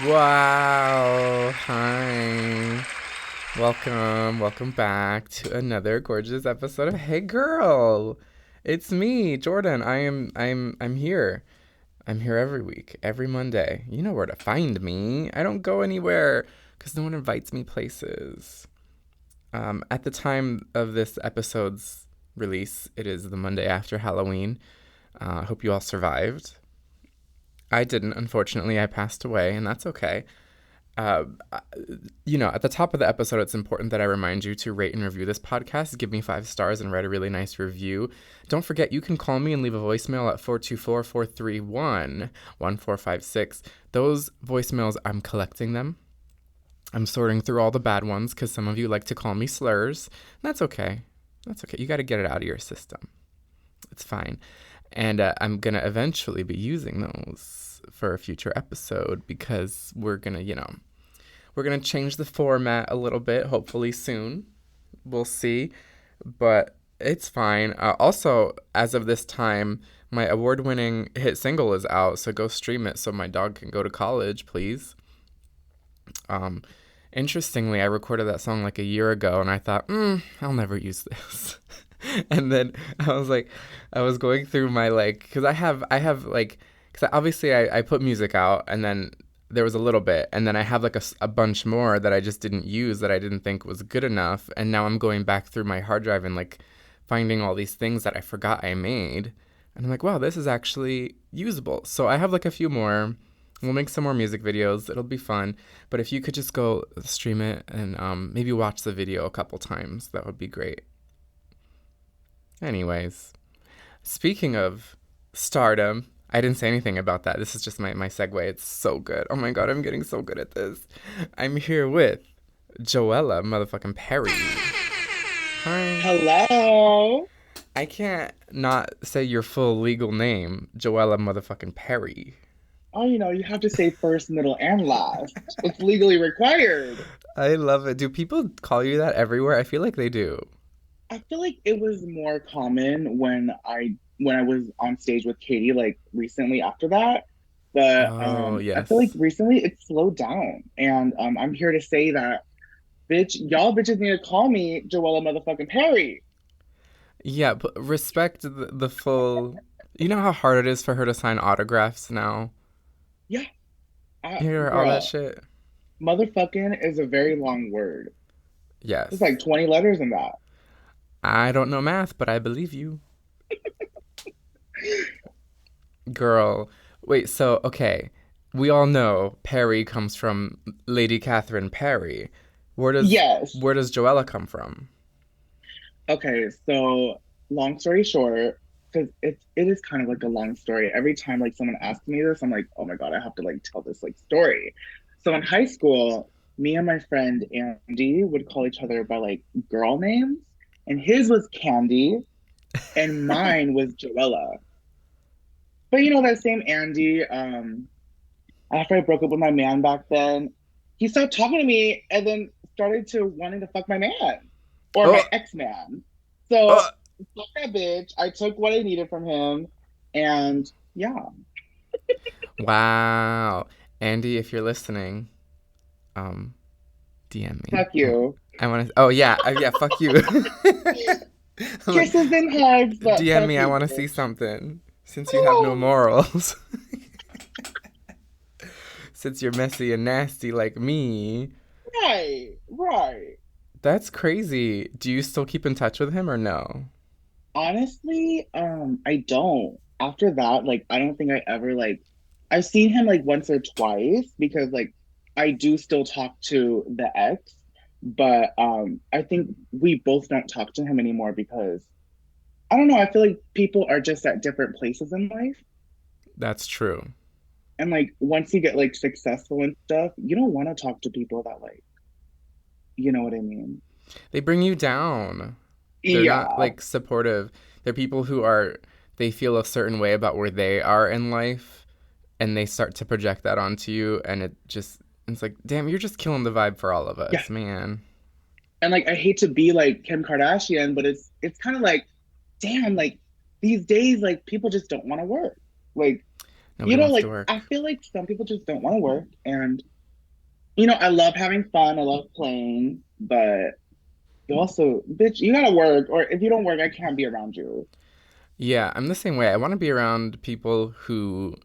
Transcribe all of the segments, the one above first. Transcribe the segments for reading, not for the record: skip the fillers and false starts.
Wow. Hi. Welcome back to another gorgeous episode of Hey Girl. It's me, Jordan. I'm here. I'm here every week, every Monday. You know where to find me. I don't go anywhere cuz no one invites me places. At the time of this episode's release, it is the Monday after Halloween. I hope you all survived. I didn't, unfortunately. I passed away, and that's okay. uh, at the top of the episode, it's important that I remind you to rate and review this podcast. Give me 5 stars and write a really nice review. Don't forget, you can call me and leave a voicemail at 424-431-1456. Those voicemails, I'm collecting them. I'm sorting through all the bad ones because some of you like to call me slurs. That's okay. That's okay. You got to get it out of your system. It's fine. And I'm going to eventually be using those for a future episode because we're going to change the format a little bit, hopefully soon. We'll see. But it's fine. Also, as of this time, my award winning hit single is out, so go stream it so my dog can go to college, please. Um, Interestingly, I recorded that song like a year ago, and I thought, I'll never use this. And then I was going through my because I have like, because obviously I put music out, and then there was a little bit, and then I have like a bunch more that I just didn't use that I didn't think was good enough, and now I'm going back through my hard drive and like finding all these things that I forgot I made, and I'm like, wow, this is actually usable. So I have like a few more. We'll make some more music videos. It'll be fun. But if you could just go stream it and maybe watch the video a couple times, that would be great. Anyways, speaking of stardom, I didn't say anything about that. This is just my segue. It's so good. Oh my god, I'm getting so good at this. I'm here with Joella motherfucking Perry. Hi. Hello. I can't not say your full legal name, Joella motherfucking Perry. Oh, you have to say first, middle, and last. It's legally required. I love it. Do people call you that everywhere? I feel like they do. I feel like it was more common when I was on stage with Katy, like recently after that. But Oh, I feel like yes. recently it's slowed down. And I'm here to say that y'all bitches need to call me Joella motherfucking Perry. Yeah, but respect the full. You know how hard it is for her to sign autographs now? Yeah, You hear all that girl, shit? motherfucking is a very long word. It's Yes. like 20 letters in that. I don't know math, but I believe you. Girl. Wait, so, okay. We all know Perry comes from Lady Catherine Perry. Where does Yes. where does Joella come from? Okay, so long story short, because it is kind of like a long story. Every time like someone asks me this, I'm like, oh my God, I have to like tell this like story. So in high school, me and my friend Andy would call each other by like girl names, and his was Candy, and mine was Joella. But that same Andy, after I broke up with my man back then, he stopped talking to me and then started to wanting to fuck my man or Oh, my ex-man. So oh. fuck that bitch. I took what I needed from him, and yeah, Wow. Andy, if you're listening, um, DM me. fuck you. I want to. Oh yeah, yeah. Fuck you. I'm like, Kisses and hugs, but DM fuck me. I you, want to see bitch. something. Since you have no morals, since you're messy and nasty like me, Right, right. that's crazy. Do you still keep in touch with him or no? Honestly, I don't. After that, like, I don't think I ever like. I've seen him like once or twice because like I do still talk to the ex, but I think we both don't talk to him anymore because I don't know. I feel like people are just at different places in life, That's true. and like once you get like successful and stuff, you don't want to talk to people that like, you know what I mean? They bring you down. They're not Yeah, like supportive. They're people who are. They feel a certain way about where they are in life, and they start to project that onto you, and it's like, damn, you're just killing the vibe for all of yeah. us, man. And like I hate to be like Kim Kardashian, but it's kind of like, damn, like these days, like people just don't want to work. Like, Nobody wants to I work. feel like some people just don't want to work. And, I love having fun. I love playing, but you also, bitch, you gotta work. Or if you don't work, I can't be around you. Yeah, I'm the same way. I want to be around people who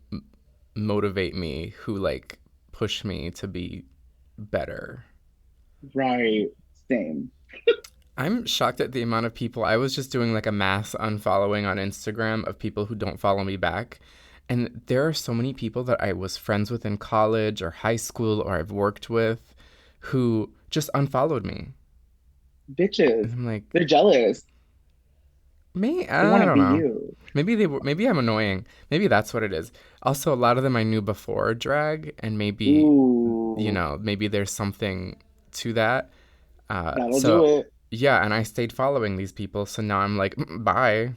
motivate me, who like push me to be better. Right. Same. I'm shocked at the amount of people. I was just doing like a mass unfollowing on Instagram of people who don't follow me back. And there are so many people that I was friends with in college or high school or I've worked with who just unfollowed me. Bitches. And I'm like, They're jealous. me? They want I to don't be know. you. Maybe they were, maybe I'm annoying. Maybe that's what it is. Also, a lot of them I knew before drag, and maybe, Ooh, maybe there's something to that. that'll do So, it. yeah, and I stayed following these people. So now I'm like, bye.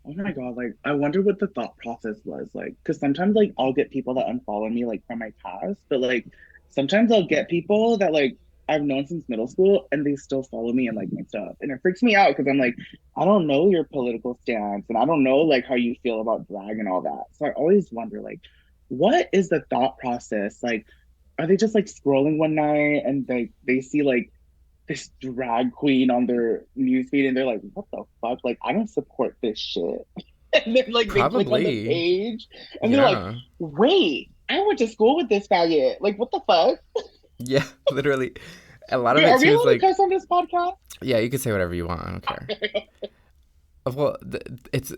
Oh my God, like I wonder what the thought process was like. Because sometimes like I'll get people that unfollow me like from my past, but like sometimes I'll get people that like I've known since middle school and they still follow me and like my stuff. And it freaks me out because I'm like, I don't know your political stance and I don't know like how you feel about drag and all that. So I always wonder like, what is the thought process? Like, are they just like scrolling one night and they see like this drag queen on their newsfeed and they're like, what the fuck? Like, I don't support this shit. And then like they click on the Probably. page and they're like, Yeah. wait, I went to school with this faggot. Like, what the fuck? Yeah, literally. A lot of Wait, it are we too is allowed to like, cuss on this podcast? yeah, you can say whatever you want. I don't care. Well, it's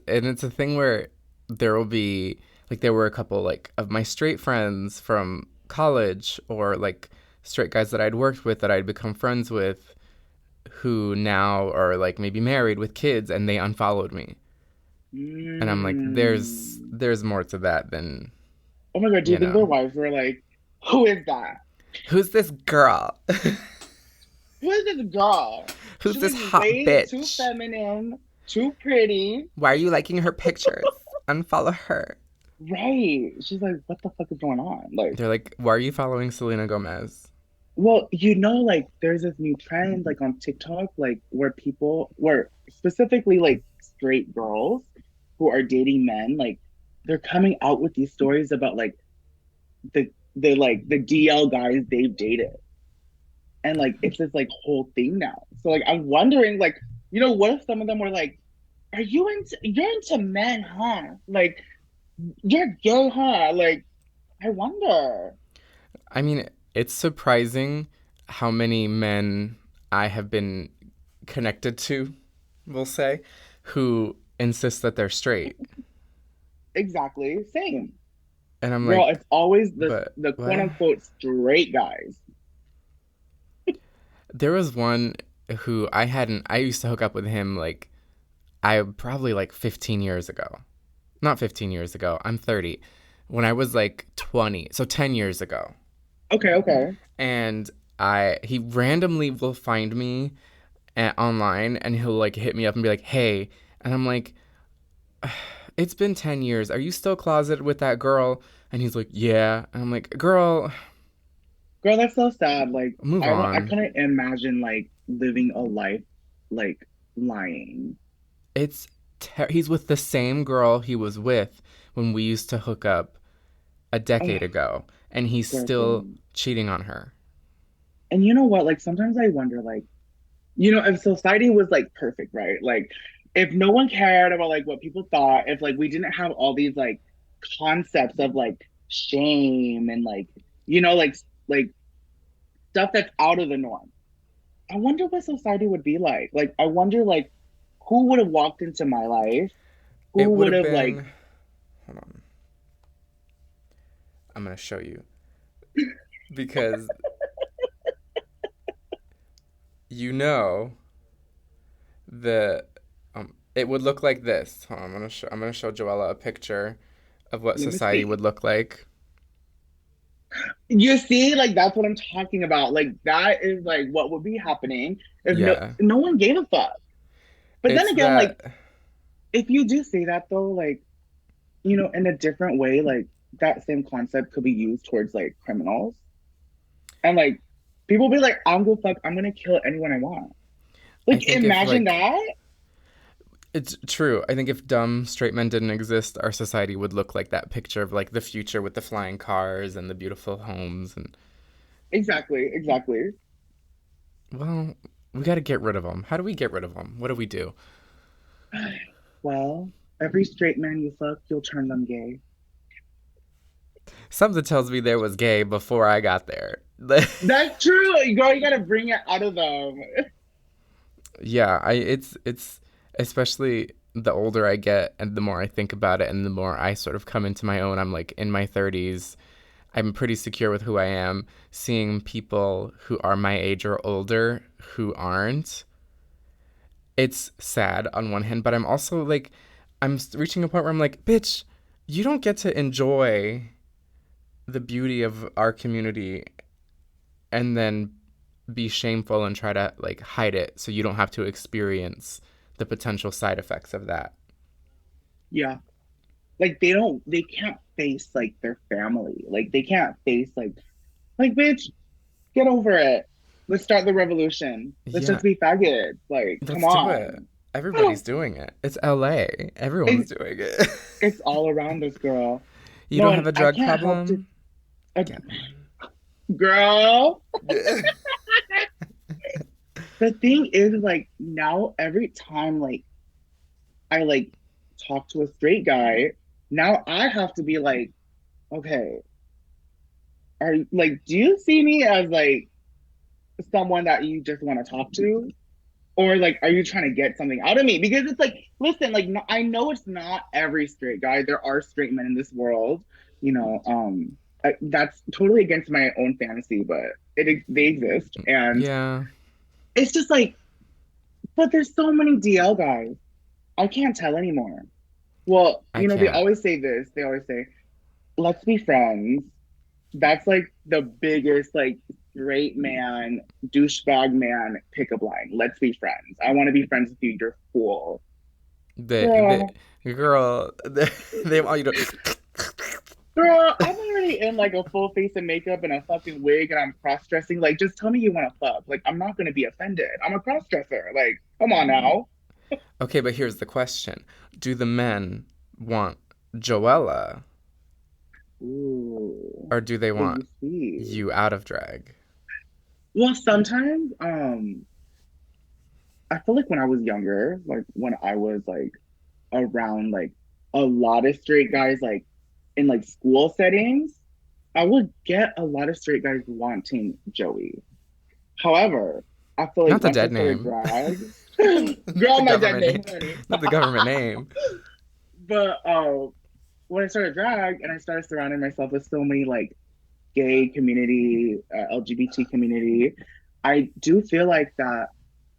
a thing where there will be like there were a couple like of my straight friends from college or like straight guys that I'd worked with that I'd become friends with who now are like maybe married with kids and they unfollowed me. And I'm like, Mm. there's more to that than, Oh my God, do you you think know. their wives were like, who is that? Who's this girl? Who is this girl? Who's She this looks hot way too bitch? feminine, too pretty. Why are you liking her pictures? Unfollow her. Right. She's like, what the fuck is going on? Like, They're like, why are you following Selena Gomez? well, like there's this new trend like on TikTok, like where specifically like straight girls who are dating men, like they're coming out with these stories about like the DL guys they've dated. And like it's this like whole thing now. So like I'm wondering, like, what if some of them were like, you're into men, huh? Like you're gay, huh? Like, I wonder. I mean, it's surprising how many men I have been connected to, we'll say, who insist that they're straight. Exactly. Same. And I'm Girl, like, it's always but the quote what? unquote straight guys. There was one who I used to hook up with him like, I probably like 15 years ago. Not 15 years ago, I'm 30. When I was like 20, so 10 years ago. Okay, okay. And he randomly will find me online and he'll like hit me up and be like, "Hey," and I'm like, "It's been 10 years. Are you still closeted with that girl?" And he's like, "Yeah." And I'm like, "Girl, Girl, that's so sad. Like move I on." couldn't imagine like living a life like lying. He's with the same girl he was with when we used to hook up a Oh, decade ago and he's girl, still same. cheating on her. And you know what? Like sometimes I wonder, like, if society was like perfect, right? Like if no one cared about like what people thought, if like we didn't have all these like concepts of like shame and like, like stuff that's out of the norm. I wonder what society would be like. Like, I wonder, like, who would have walked into my life? It Who would would have have, like, been, hold on, I'm going to show you because you know the it would look like this. Hold on, I'm gonna show Joella a picture of what let me society see. would look like. You see, like, that's what I'm talking about. Like, that is, like, what would be happening if Yeah, no one gave a fuck. But then it's again, like, that. if you do say that, though, like, in a different way, like, that same concept could be used towards, like, criminals. And, like, people be like, I'm gonna fuck, I'm gonna kill anyone I want. I Like, think if imagine like that. It's true. I think if dumb straight men didn't exist, our society would look like that picture of like the future with the flying cars and the beautiful homes. And Exactly, exactly. well, we got to get rid of them. How do we get rid of them? What do we do? Well, every straight man you fuck, you'll turn them gay. Something tells me there was gay before I got there. That's true, girl. You gotta bring it out of them. Yeah, it's especially the older I get and the more I think about it and the more I sort of come into my own. I'm like in my 30s. I'm pretty secure with who I am. Seeing people who are my age or older who aren't, it's sad on one hand, but I'm also like, reaching a point where I'm like, bitch, you don't get to enjoy the beauty of our community and then be shameful and try to like hide it so you don't have to experience the potential side effects of that. Yeah. Like they can't face like their family. Like they can't face like bitch, get over it. Let's start the revolution. Let's Yeah, just be faggots. Like, come let's do it. on. Everybody's doing it. It's LA. Everyone's It, doing it. it's all around us, girl. You No, don't and have a I drug can't help to problem? uh, Get one. girl. The thing is like now every time like I like talk to a straight guy, now I have to be like, okay, are like, do you see me as like someone that you just want to talk to? Or like, are you trying to get something out of me? Because it's like, listen, like, no, I know it's not every straight guy. There are straight men in this world, you know. That's totally against my own fantasy, but they exist, and Yeah, it's just like, but there's so many DL guys. I can't tell anymore. Well, I you know, they can't. always say this. They always say, "Let's be friends." That's like the biggest like straight man, douchebag man pickup line. Let's be friends. I want to be friends with you. You're cool. The Girl, girl, they want you to. girl, I'm already in like a full face of makeup and a fucking wig and I'm cross dressing. Like, just tell me you want to fuck. Like, I'm not gonna be offended. I'm a cross dresser. Like, come on now. Okay, but here's the question: do the men want Joella, Ooh, or do they so want you see. you out of drag? Well, sometimes, I feel like when I was younger, like when I was like around like a lot of straight guys, like in like school settings, I would get a lot of straight guys wanting Joey. However, I feel like Not the once I dead started name. drag, Not girl, the my dead government name, name. honey. Not the government name. But when I started drag and I started surrounding myself with so many like gay community, LGBT community, I do feel like that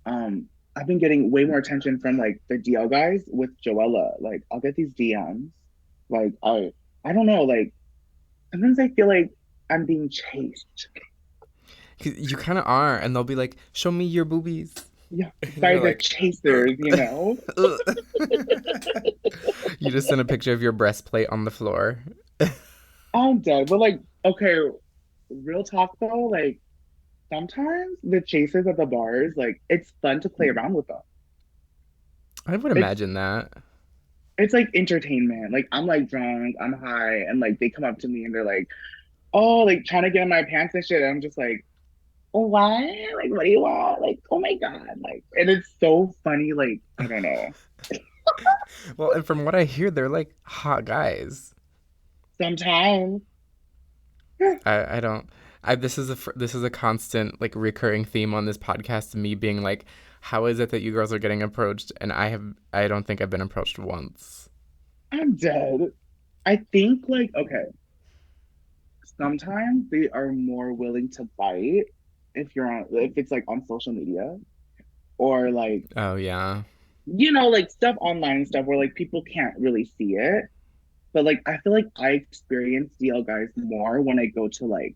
I've been getting way more attention from like the DL guys with Joella. Like I'll get these DMs. Like I don't know, like sometimes I feel like I'm being chased. 'Cause you kind of are, and they'll be like, "Show me your boobies," Yeah, and by you're the like, chasers, you know? "Ugh." You just send a picture of your breastplate on the floor. I'm dead. But like, okay, real talk though, like sometimes the chasers at the bars, like it's fun to play around with them. I would It's imagine that. it's like entertainment. Like I'm like drunk, I'm high, and like they come up to me and they're like, oh, like trying to get in my pants and shit. And I'm just like, oh, what? Like, what do you want? Like, oh my God. Like, and it's so funny. Like, I don't know. Well, and from what I hear, they're like hot guys. Sometimes, I don't. This is a constant like recurring theme on this podcast. Me being like, how is it that you girls are getting approached, and I don't think I've been approached once. I'm dead. I think, like, okay, sometimes they are more willing to bite if it's like on social media or like, Oh yeah. like stuff online and stuff where like people can't really see it. But like, I feel like I experience DL guys more when I go to like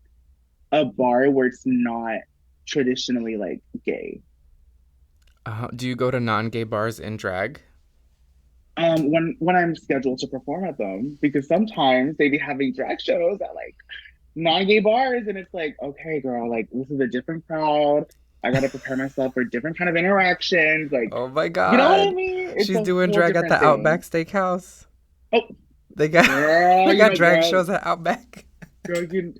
a bar where it's not traditionally like gay. Do you go to non-gay bars in drag? When I'm scheduled to perform at them, because sometimes they be having drag shows at like non-gay bars, and it's like, okay, girl, like this is a different crowd. I gotta prepare myself for different kind of interactions. Like, Oh my you know what I God. mean? It's She's a doing whole drag at different the Outback thing. Steakhouse. Oh, They got girl, they you got know, drag girl, shows at Outback. girl, you,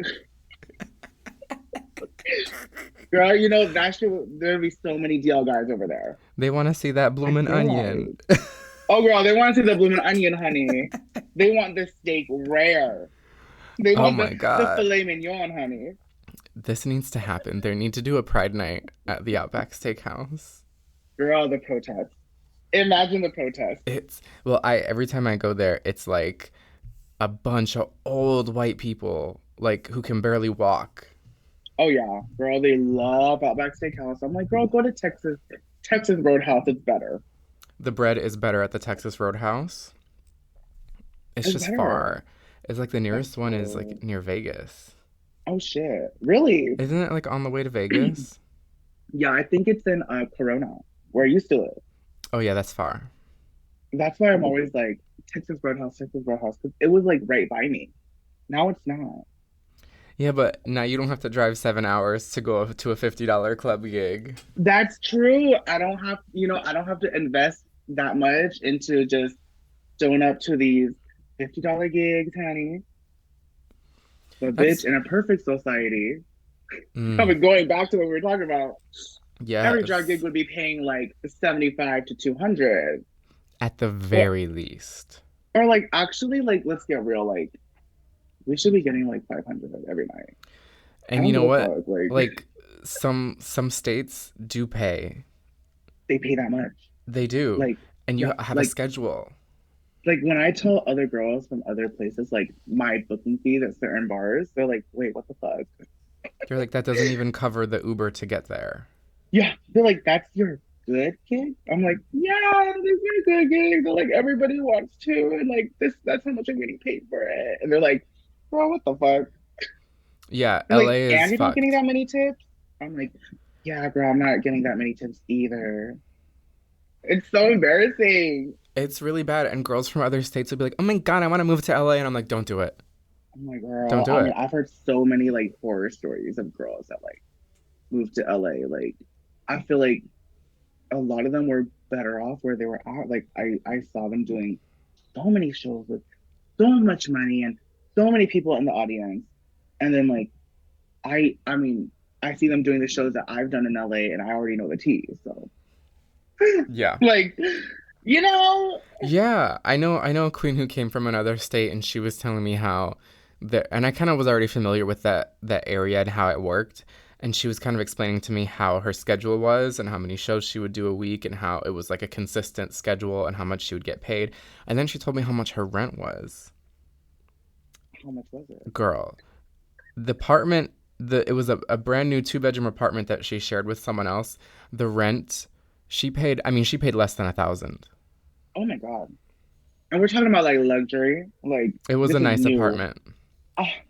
girl, you know that shit. There'd be so many DL guys over there. They want to see that I bloomin' feel onion. like, oh, girl, they want to see the blooming onion, honey. They want the steak rare. They Oh want my the God. filet mignon, honey. This needs to happen. They need to do a pride night at the Outback Steakhouse. Girl, the protest. Imagine the protest. It's well, I every time I go there, it's like a bunch of old white people like who can barely walk. Oh yeah, girl, they love Outback Steakhouse. I'm like, girl, go to Texas. Texas Roadhouse, it's better. The bread is better at the Texas Roadhouse. It's It's just better. far. It's like the nearest one is Oh, like near Vegas. oh shit. Really? Isn't it like on the way to Vegas? Yeah, I think it's in Corona, where I used to live. Oh yeah, that's far. That's why I'm always like Texas Roadhouse, because it was like right by me. Now it's not. Yeah, but now you don't have to drive 7 hours to go to a $50 club gig. That's true. I don't have, I don't have to invest that much into just showing up to these $50 gigs, honey. But bitch, That's in a perfect society, I mm, mean, going back to what we were talking about, every drug gig yes, would be paying like 75 to 200. at the Or very least. or like actually like let's get real, like we should be getting like 500 every night. I And you don't know give a what? fuck. Like Like some states do pay. they pay that much. They do. Like And you yeah, have a schedule. like when I tell other girls from other places like my booking fees at certain bars, they're like, wait, what the fuck? You're like that doesn't even cover the Uber to get there. Yeah, they're like, that's your good gig. I'm like, yeah, this is a good gig. They're like, everybody wants to, and like that's how much I'm getting paid for it. And they're like, bro, what the fuck? Yeah, They're like, LA and is you're not getting fucked. that many tips? I'm like, yeah, bro, I'm not getting that many tips either. It's so embarrassing. It's really bad. And girls from other states would be like, oh my God, I want to move to LA. And I'm like, don't do it. I'm like, Don't girl, do I mean, it. I've heard so many like horror stories of girls that like moved to LA. Like, I feel like a lot of them were better off where they were at. Like, I saw them doing so many shows with so much money and so many people in the audience. And then like I mean, I see them doing the shows that I've done in LA and I already know the tea. So Yeah. like, you know, Yeah. I know a queen who came from another state and she was telling me how and I kind of was already familiar with that area and how it worked. And she was kind of explaining to me how her schedule was and how many shows she would do a week and how it was like a consistent schedule and how much she would get paid. And then she told me how much her rent was. how much was it? Girl, the apartment, it was a brand new 2 bedroom apartment that she shared with someone else. The rent she paid less than 1,000. Oh my God. And we're talking about like luxury. Like It was a this is nice new. apartment. Ah,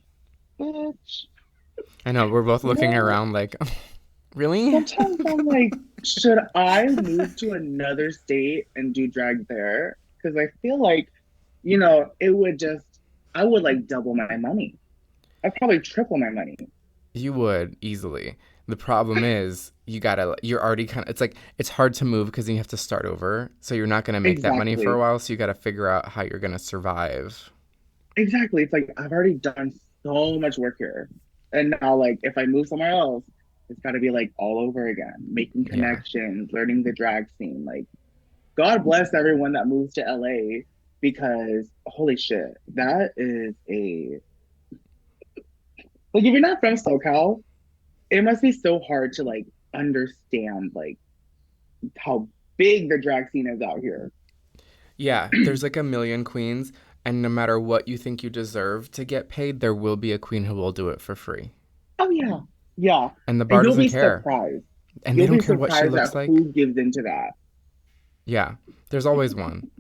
bitch. I know we're both looking Girl, around like, really? sometimes I'm like, should I move to another state and do drag there? Because I feel like, it would just, I would like double my money. I'd probably triple my money. You would easily. The problem is you're already kind of, it's like, it's hard to move because you have to start over. So you're not going to make that money for a Exactly. while. So you got to figure out how you're going to survive. Exactly. It's like I've already done so much work here. And now, like, if I move somewhere else, it's got to be like all over again, making Yeah. connections, learning the drag scene. Like, God bless everyone that moves to LA because holy shit, that is like, if you're not from SoCal, it must be so hard to like understand like how big the drag scene is out here. Yeah. There's like a million queens. And no matter what you think you deserve to get paid, there will be a queen who will do it for free. Oh, yeah. Yeah. And the And bar you'll doesn't be care. surprised. And they You'll don't be care what she surprised at looks like. who gives into that. Yeah. There's always one.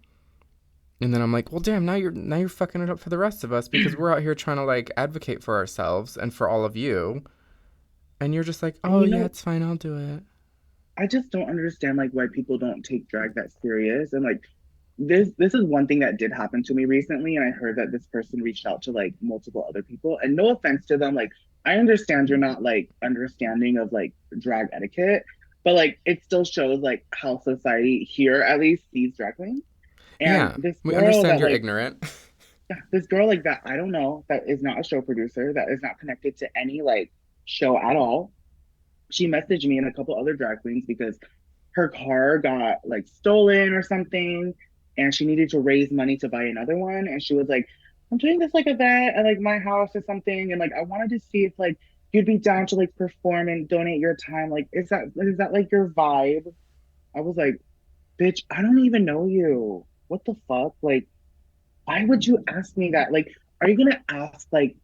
And then I'm like, well, damn, now you're fucking it up for the rest of us because we're out here trying to like advocate for ourselves and for all of you. And you're just like, And oh yeah, it's fine, I'll do it. I just don't understand like why people don't take drag that serious. And like this is one thing that did happen to me recently, and I heard that this person reached out to like multiple other people. And no offense to them, like I understand you're not like understanding of like drag etiquette, but like it still shows like how society here at least sees drag queens. And Yeah, we understand you're ignorant. this girl like that I don't know that is not a show producer that is not connected to any like show at all. She messaged me and a couple other drag queens because her car got like stolen or something and she needed to raise money to buy another one and she was like, I'm doing this like event at like my house or something and like I wanted to see if like you'd be down to like perform and donate your time, like is that like your vibe? I was like, bitch, I don't even know you, what the fuck, like why would you ask me that? Like, are you gonna ask like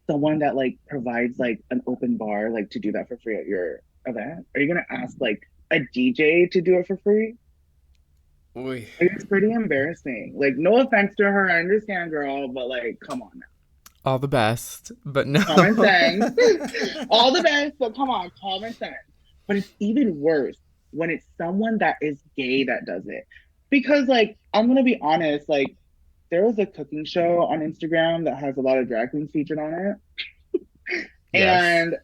someone that like provides like an open bar like to do that for free at your event? Are you gonna ask like a DJ to do it for free? Oy. Like, it's pretty embarrassing. Like, no offense to her, I understand, girl, but like, come on now. All the best, but no. Common sense. All the best, but come on, common sense. But it's even worse when it's someone that is gay that does it. Because like, I'm gonna be honest, like there was a cooking show on Instagram that has a lot of drag queens featured on it. Yes. And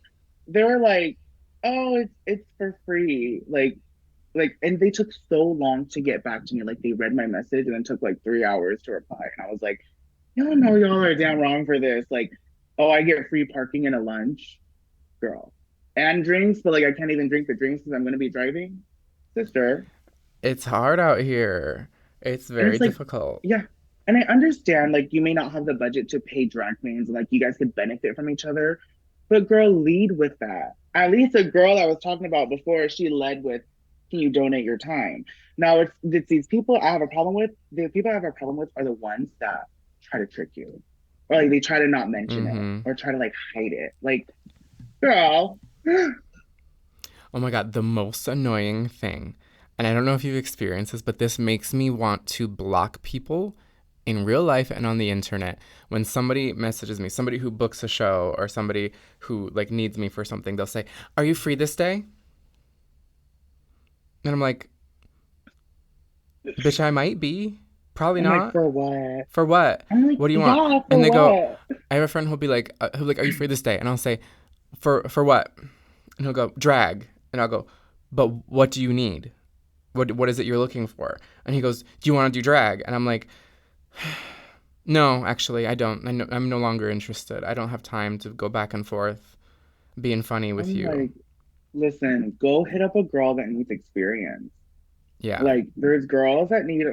they were like, "Oh, it's for free." And they took so long to get back to me. Like they read my message and then took like 3 hours to reply. And I was like, "Y'all know y'all are damn wrong for this." Like, oh, I get free parking and a lunch, girl, and drinks, but like I can't even drink the drinks because I'm gonna be driving, sister. It's hard out here. It's And very it's like, difficult. yeah. And I understand like you may not have the budget to pay drag queens and like you guys could benefit from each other. But girl, lead with that. At least a girl I was talking about before, she led with, can you donate your time? Now it's these people I have a problem with. The people I have a problem with are the ones that try to trick you. Or like they try to not mention it Mm-hmm. or try to like hide it. Like, girl. Oh my God, the most annoying thing, and I don't know if you've experienced this, but this makes me want to block people in real life and on the internet. When somebody messages me, somebody who books a show or somebody who like needs me for something, they'll say, "Are you free this day?" And I'm like, "Bitch, I might be. Probably I'm like, not. for what? For what? I'm like, What do you want?" yeah, for And they go, what? I have a friend who'll be like, "Are you free this day?" And I'll say, "For what?" And he'll go, "Drag." And I'll go, "But what do you need? What is it you're looking for?" And he goes, "Do you want to do drag?" And I'm like, "No, actually, I don't. I'm no longer interested. I don't have time to go back and forth being funny with I'm you." like, listen, go hit up a girl that needs experience. Yeah. Like there's girls that need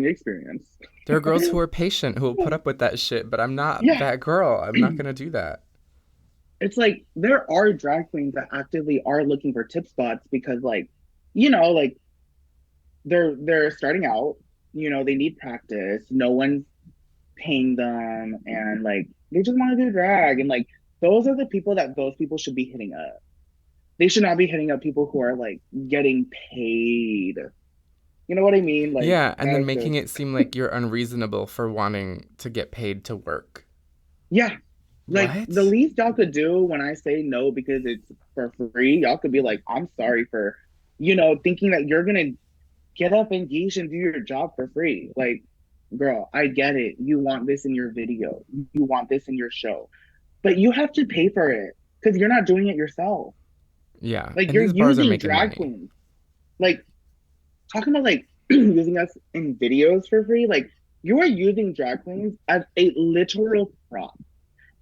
experience. There are girls who are patient who will put up with that shit, but I'm not Yeah. that girl. I'm not going to do that. It's like there are drag queens that actively are looking for tip spots because like, like they're starting out, they need practice. No one's paying them and like they just want to do drag and like those are the people that those people should be hitting up. They should not be hitting up people who are like getting paid. You know what I mean? Like Yeah, and then that's making just it seem like you're unreasonable for wanting to get paid to work. yeah. Like the What? least y'all could do when I say no because it's for free, y'all could be like, I'm sorry for, thinking that you're gonna get up and geesh and do your job for free. Like, girl, I get it. You want this in your video. You want this in your show. But you have to pay for it because you're not doing it yourself. Yeah, Like and you're these bars are using making drag money. queens. Like talking about like using us in videos for free, like you are using drag queens as a literal prop.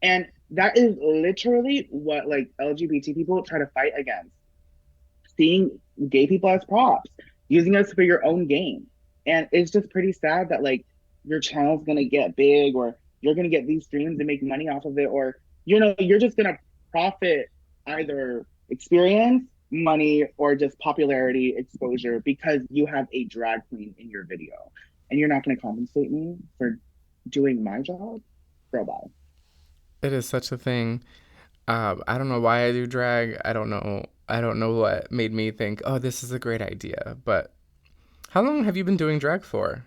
And that is literally what like LGBT people try to fight against. Seeing gay people as props, using us for your own gain. And it's just pretty sad that like your channel's gonna get big or you're gonna get these streams and make money off of it, or you're just gonna profit either experience, money, or just popularity exposure because you have a drag queen in your video. And you're not gonna compensate me for doing my job? Girl, bye. It is such a thing. I don't know why I do drag. I don't know. I don't know what made me think, oh, this is a great idea. But how long have you been doing drag for?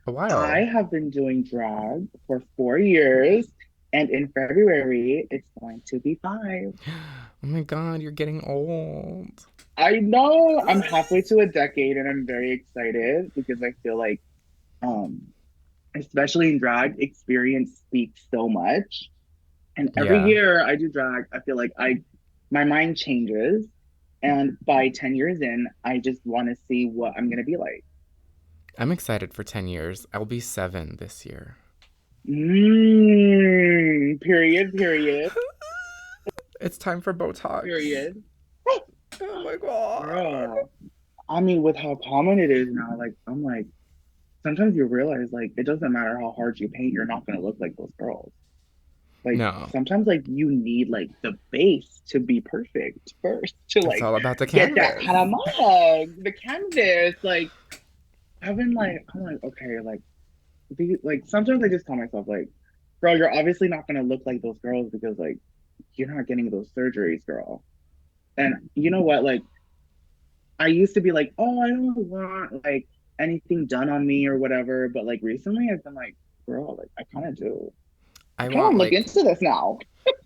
A I while. have been doing drag for 4 years, and in February, it's going to be five. Oh my God, you're getting old. I know I'm halfway to a decade, and I'm very excited because I feel like, um, especially in drag, experience speaks so much. And every Yeah. year I do drag, I feel like my mind changes. And by 10 years in, I just want to see what I'm going to be like. I'm excited for 10 years. I'll be 7 this year. Period, period, It's time for Botox. period. Oh my god. Girl, I mean, with how common it is now, like, I'm like, sometimes you realize, like, it doesn't matter how hard you paint, you're not going to look like those girls. Like, No, sometimes, like, you need, like, the base to be perfect first to, it's like, all about the get that canvas. kind of mug, the canvas. Like, I'm like, okay, like, sometimes I just tell myself, like, girl, you're obviously not going to look like those girls because, like, you're not getting those surgeries, girl. And you know what? Like, I used to be like, oh, I don't want like anything done on me or whatever. But like recently, I've been like, girl, like I kind of do. I I kind of want look like into this now.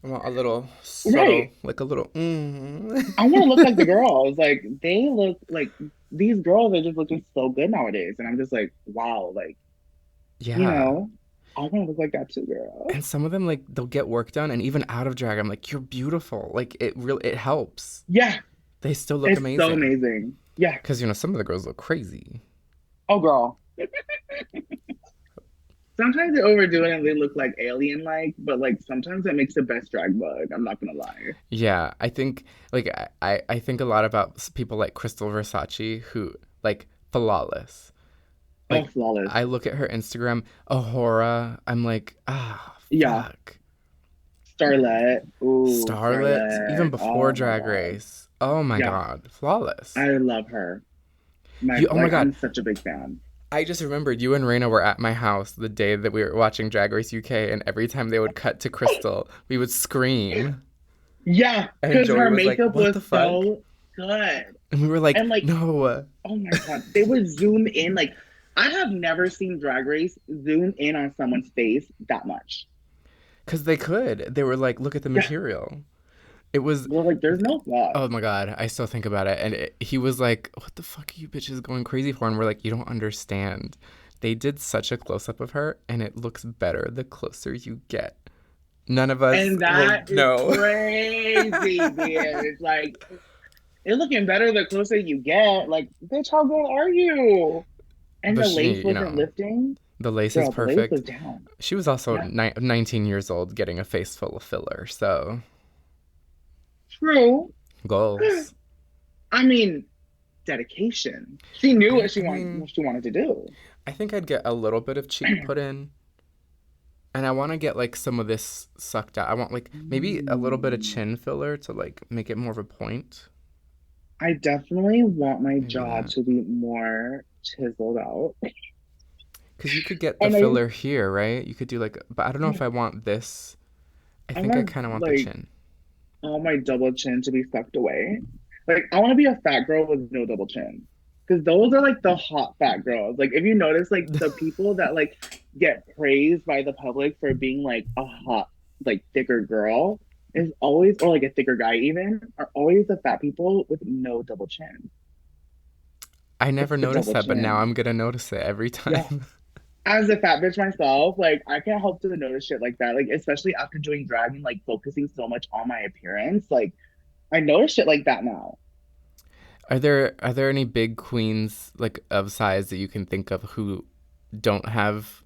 I want a little subtle, Right. like a little. I want to look like the girls. Like they look like these girls are just looking so good nowadays. And I'm just like, wow, like, you Yeah. know, I want to look like that too, girl. And some of them like they'll get work done, and even out of drag, I'm like, you're beautiful. Like it helps. Yeah. They still look It's so amazing. amazing. Yeah. Because some of the girls look crazy. Oh, girl. Sometimes they overdo it and they look like alien like, but like sometimes it makes the best drag bug. I'm not gonna lie. Yeah, I think like I think a lot about people like Crystal Versace who like flawless. Oh, Like flawless. I look at her Instagram, Ahura, I'm like, Yeah. fuck. Starlet. Ooh, Starlet, even Starlet. before Oh my Drag God. Race. Oh my Yeah. god, flawless. I love her. Oh my god, I'm such a big fan. I just remembered you and Raina were at my house the day that we were watching Drag Race UK, and every time they would cut to Crystal, we would scream. Yeah, And because Joey her was like, makeup what was the fuck? so good. And we were like, And like, no. oh my God, they would zoom in. Like, I have never seen Drag Race zoom in on someone's face that much. Because they could. They were like, look at the Yeah. material. It was, They're like, there's no flaws. oh my God, I still think about it. And he was like, what the fuck are you bitches going crazy for? And we're like, you don't understand. They did such a close up of her, and it looks better the closer you get. None of us And will that is know. crazy, bitch. Like, it's looking better the closer you get. Like, bitch, how good are you? And But the lace she, wasn't lifting. the lace is Girl, the lace perfect. was down. She was also Yeah. 19 years old getting a face full of filler. So, True. goals. I mean, dedication. She knew I mean, what she wanted to do. I think I'd get a little bit of cheek put in. And I want to get like some of this sucked out. I want like maybe a little bit of Mm. chin filler to like make it more of a point. I definitely want my Maybe jaw that. to be more chiseled out. Because you could get the And I, filler here, right? You could do like, but I don't know if yeah, I want this. I I think I want kind of want the like chin. all my double chin to be sucked away. Like I want to be a fat girl with no double chin. Because those are like the hot fat girls. Like if you notice, like the people that like get praised by the public for being like a hot, like thicker girl is always, or like a thicker guy even, are always the fat people with no double chin. I It's never the noticed double that, but now chin. I'm gonna notice it every Yeah. time. As a fat bitch myself, like I can't help to notice shit like that. Like especially after doing drag and like focusing so much on my appearance, like I notice shit like that now. Are there any big queens like of size that you can think of who don't have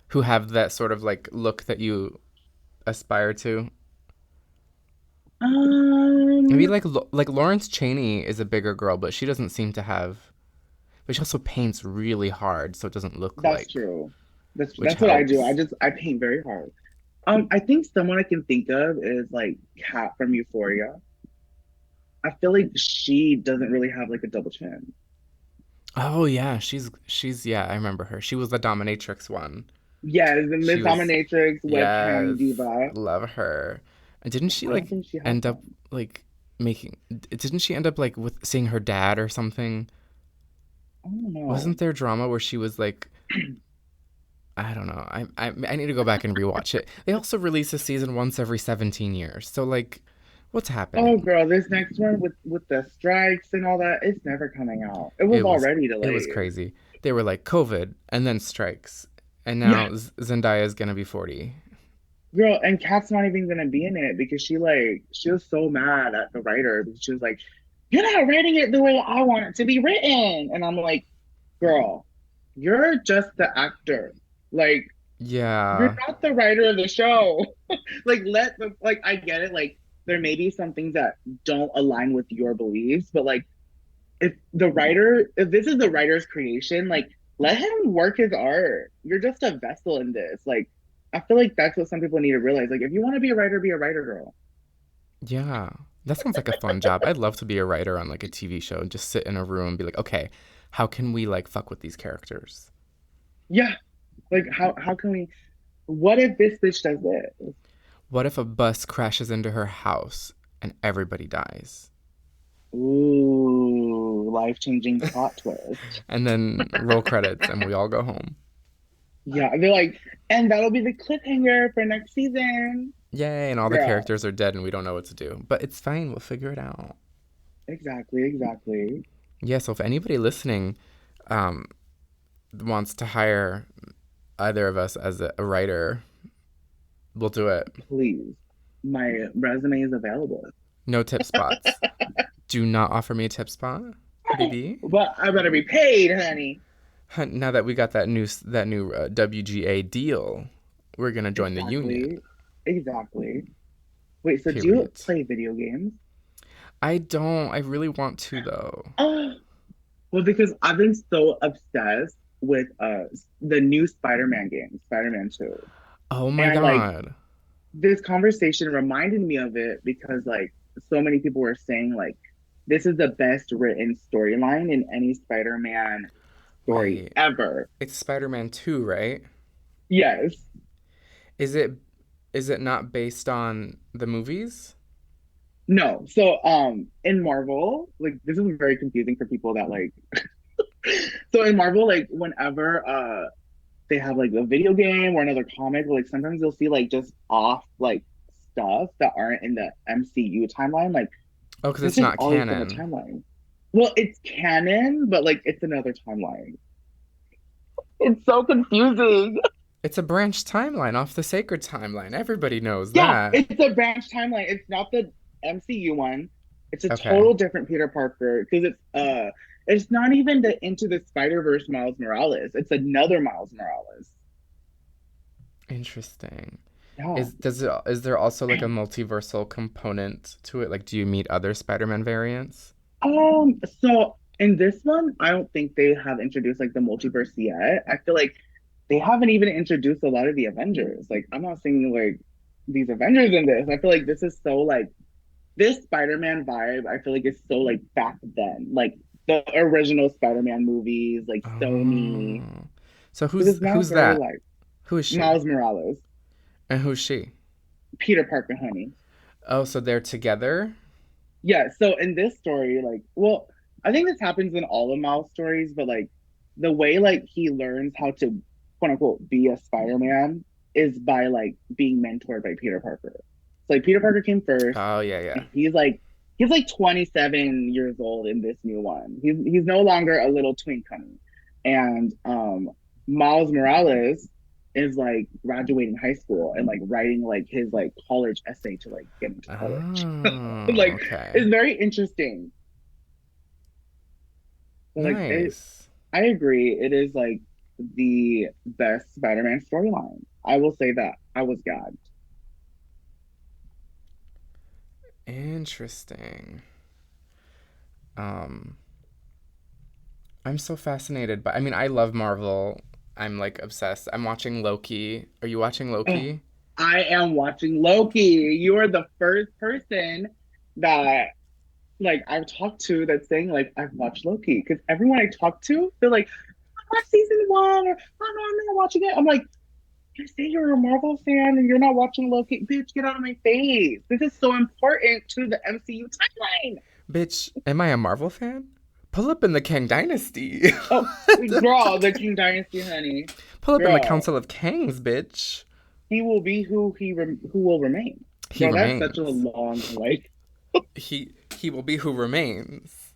who have that sort of like look that you aspire to? Maybe Um, like Lawrence Cheney is a bigger girl, but she doesn't seem to have. But she also paints really hard, so it doesn't look that's like, true. which That's what I do. helps. I paint very hard. I think someone I can think of is like Kat from Euphoria. I feel like she doesn't really have like a double chin. Oh yeah, she's yeah, I remember her. She was the dominatrix one. Yeah, the She Miss was Dominatrix webcam yes, diva. love her. And didn't she I don't like think she has end up one. like making? Didn't she end up like with seeing her dad or something? I don't know. Wasn't there drama where she was like, I don't know. I need to go back and rewatch it. They also release a season once every 17 years. So like, what's Oh, happening? girl, this next one with the strikes and all that, it's never coming out. It was It was already it was delayed. crazy. They were like COVID and then strikes, and Yeah, now Zendaya is gonna be 40. Girl, and Kat's not even gonna be in it because she was so mad at the writer because she was like, "You're not writing it the way I want it to be written," and I'm like, "Girl, you're just the actor. Like, you're Yeah. not the writer of the show. Like, let the like I get it. Like, there may be some things that don't align with your beliefs, but like, if this is the writer's creation, like, let him work his art. You're just a vessel in this. Like, I feel like that's what some people need to realize. Like, if you want to be a writer, girl. Yeah. That sounds like a fun job. I'd love to be a writer on like a TV show and just sit in a room and be like, okay, how can we like fuck with these characters? Yeah. Like, how can we? What if this bitch does this? What if a bus crashes into her house and everybody dies? Ooh, life changing plot twist. And then roll credits and we all go home. Yeah, they're like, and that'll be the cliffhanger for next season. Yay, and all the Girl, characters are dead and we don't know what to do. But it's fine, we'll figure it out. exactly, exactly. Yeah, so if anybody listening um, wants to hire either of us as a writer, we'll do it. Please, my resume is available. No tip spots. Do not offer me a tip spot, baby. But I better be paid, honey. Now that we got that new WGA deal, we're gonna join the union. Exactly, exactly. Wait, so do you Period. play video games? I don't. I really want to though. Oh, well, because I've been so obsessed with the new Spider-Man game, Spider-Man 2. Oh my And like god. this conversation reminded me of it because like so many people were saying like this is the best written storyline in any Spider-Man story Wait. ever. It's Spider-Man 2, right? Yes. Is it is it not based on the movies? No. So in Marvel, like this is very confusing for people that like so in Marvel, like whenever they have like a video game or another comic, like sometimes you'll see like just off like stuff that aren't in the MCU timeline. Like Oh, because this it's has not always been the canon. timeline. Well, it's canon, but like it's another timeline. It's so confusing. It's a branch timeline off the sacred timeline. Everybody knows Yeah, that. it's a branch timeline. It's not the MCU one. It's a Okay. total different Peter Parker because it's not even the Into the Spider-Verse Miles Morales. It's another Miles Morales. Interesting. Yeah. Is there also like a multiversal component to it? Like, do you meet other Spider-Man variants? So in this one, I don't think they have introduced like the multiverse yet. I feel like they haven't even introduced a lot of the Avengers. Like, I'm not seeing like these Avengers in this. I feel like this is so like this Spider-Man vibe, I feel like is so like back then. Like the original Spider-Man movies, like Sony. Oh. So It is now who's very that? like Who is she? Miles Morales, And who's she? Peter Parker, honey. Oh, so they're together? Yeah, so in this story, like, well, I think this happens in all of Miles' stories, but like the way like he learns how to quote unquote be a Spider-Man is by like being mentored by Peter Parker. So like Peter Parker came first, Oh, yeah, and yeah. he's like 27 years old in this new one. He's no longer a little twink, honey. And Miles Morales is like graduating high school and like writing like his like college essay to like get into college. Oh, Like okay. it's very interesting. So like Nice. I agree. It is like the best Spider-Man storyline. I will say that. I was gagged. Interesting. Um, I'm so fascinated by, I mean, I love Marvel. I'm like obsessed. I'm watching Loki. Are you watching Oh, Loki? I am watching Loki. You are the first person that like I've talked to that's saying like I've watched Loki because everyone I talk to, they're like, I watched season one or oh no, I'm not watching it. I'm like, you say you're a Marvel fan and you're not watching Loki, bitch, get out of my face. This is so important to the MCU timeline. Bitch, am I a Marvel fan? Pull up in the Kang Dynasty. Oh, girl, the King Dynasty, honey, Pull up in the girl, Council of Kangs, bitch. he will be who will remain. He Girl, that's such a remains. long like. He will be who remains.